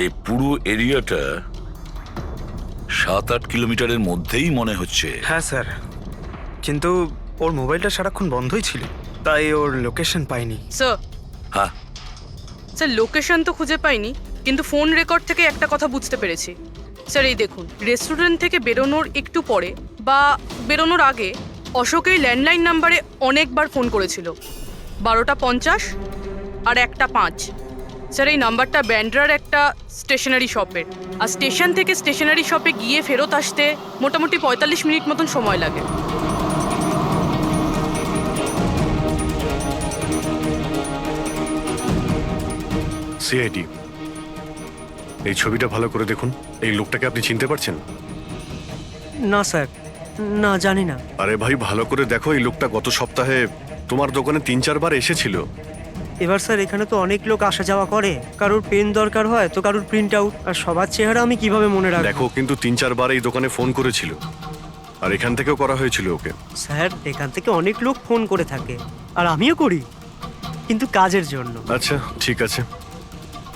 Speaker 5: এই পুরো এরিয়াটা 7-8 কিলোমিটারের মধ্যেই মনে হচ্ছে।
Speaker 16: হ্যাঁ স্যার, কিন্তু ওর মোবাইলটা সারাক্ষণ বন্ধই ছিল, তাই ওর লোকেশন পাইনি।
Speaker 8: স্যার,
Speaker 5: হ্যাঁ
Speaker 8: স্যার লোকেশন তো খুঁজে পাইনি, কিন্তু ফোন রেকর্ড থেকে একটা কথা বুঝতে পেরেছি। স্যার এই দেখুন, রেস্টুরেন্ট থেকে বেরোনোর একটু পরে বা বেরোনোর আগে অশোক এই ল্যান্ডলাইন নাম্বারে অনেকবার ফোন করেছিল, 12টা 50 আর 1টা 5। স্যার এই নাম্বারটা ব্যান্ড্রার একটা স্টেশনারি শপের, আর স্টেশন থেকে স্টেশনারি শপে গিয়ে ফেরত আসতে মোটামুটি 45 মিনিট মতন সময় লাগে।
Speaker 6: সিআইডি, এই ছবিটা ভালো করে দেখুন। এই লোকটাকে আপনি চিনতে পারছেন?
Speaker 23: না স্যার, না জানি না।
Speaker 6: আরে ভাই, ভালো করে দেখো, এই লোকটা গত সপ্তাহে তোমার দোকানে 3-4 বার এসেছিল।
Speaker 23: এবার স্যার এখানে তো অনেক লোক আসা যাওয়া করে, কারোর পেন দরকার হয় তো কারোর প্রিন্ট আউট, আর সবার চেহারা আমি কিভাবে মনে রাখবো?
Speaker 6: দেখো, কিন্তু 3-4 বার এই দোকানে ফোন করেছিল, আর এখান থেকেও করা হয়েছিল ওকে।
Speaker 23: স্যার এখান থেকে অনেক লোক ফোন করে থাকে, আর আমিও করি, কিন্তু কাজের জন্য।
Speaker 6: আচ্ছা ঠিক আছে,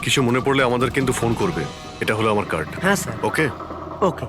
Speaker 6: কিছু মনে পড়লে আমাদের কিন্তু ফোন করবে। এটা হলো আমার কার্ড।
Speaker 23: হ্যাঁ স্যার।
Speaker 6: ওকে
Speaker 23: ওকে।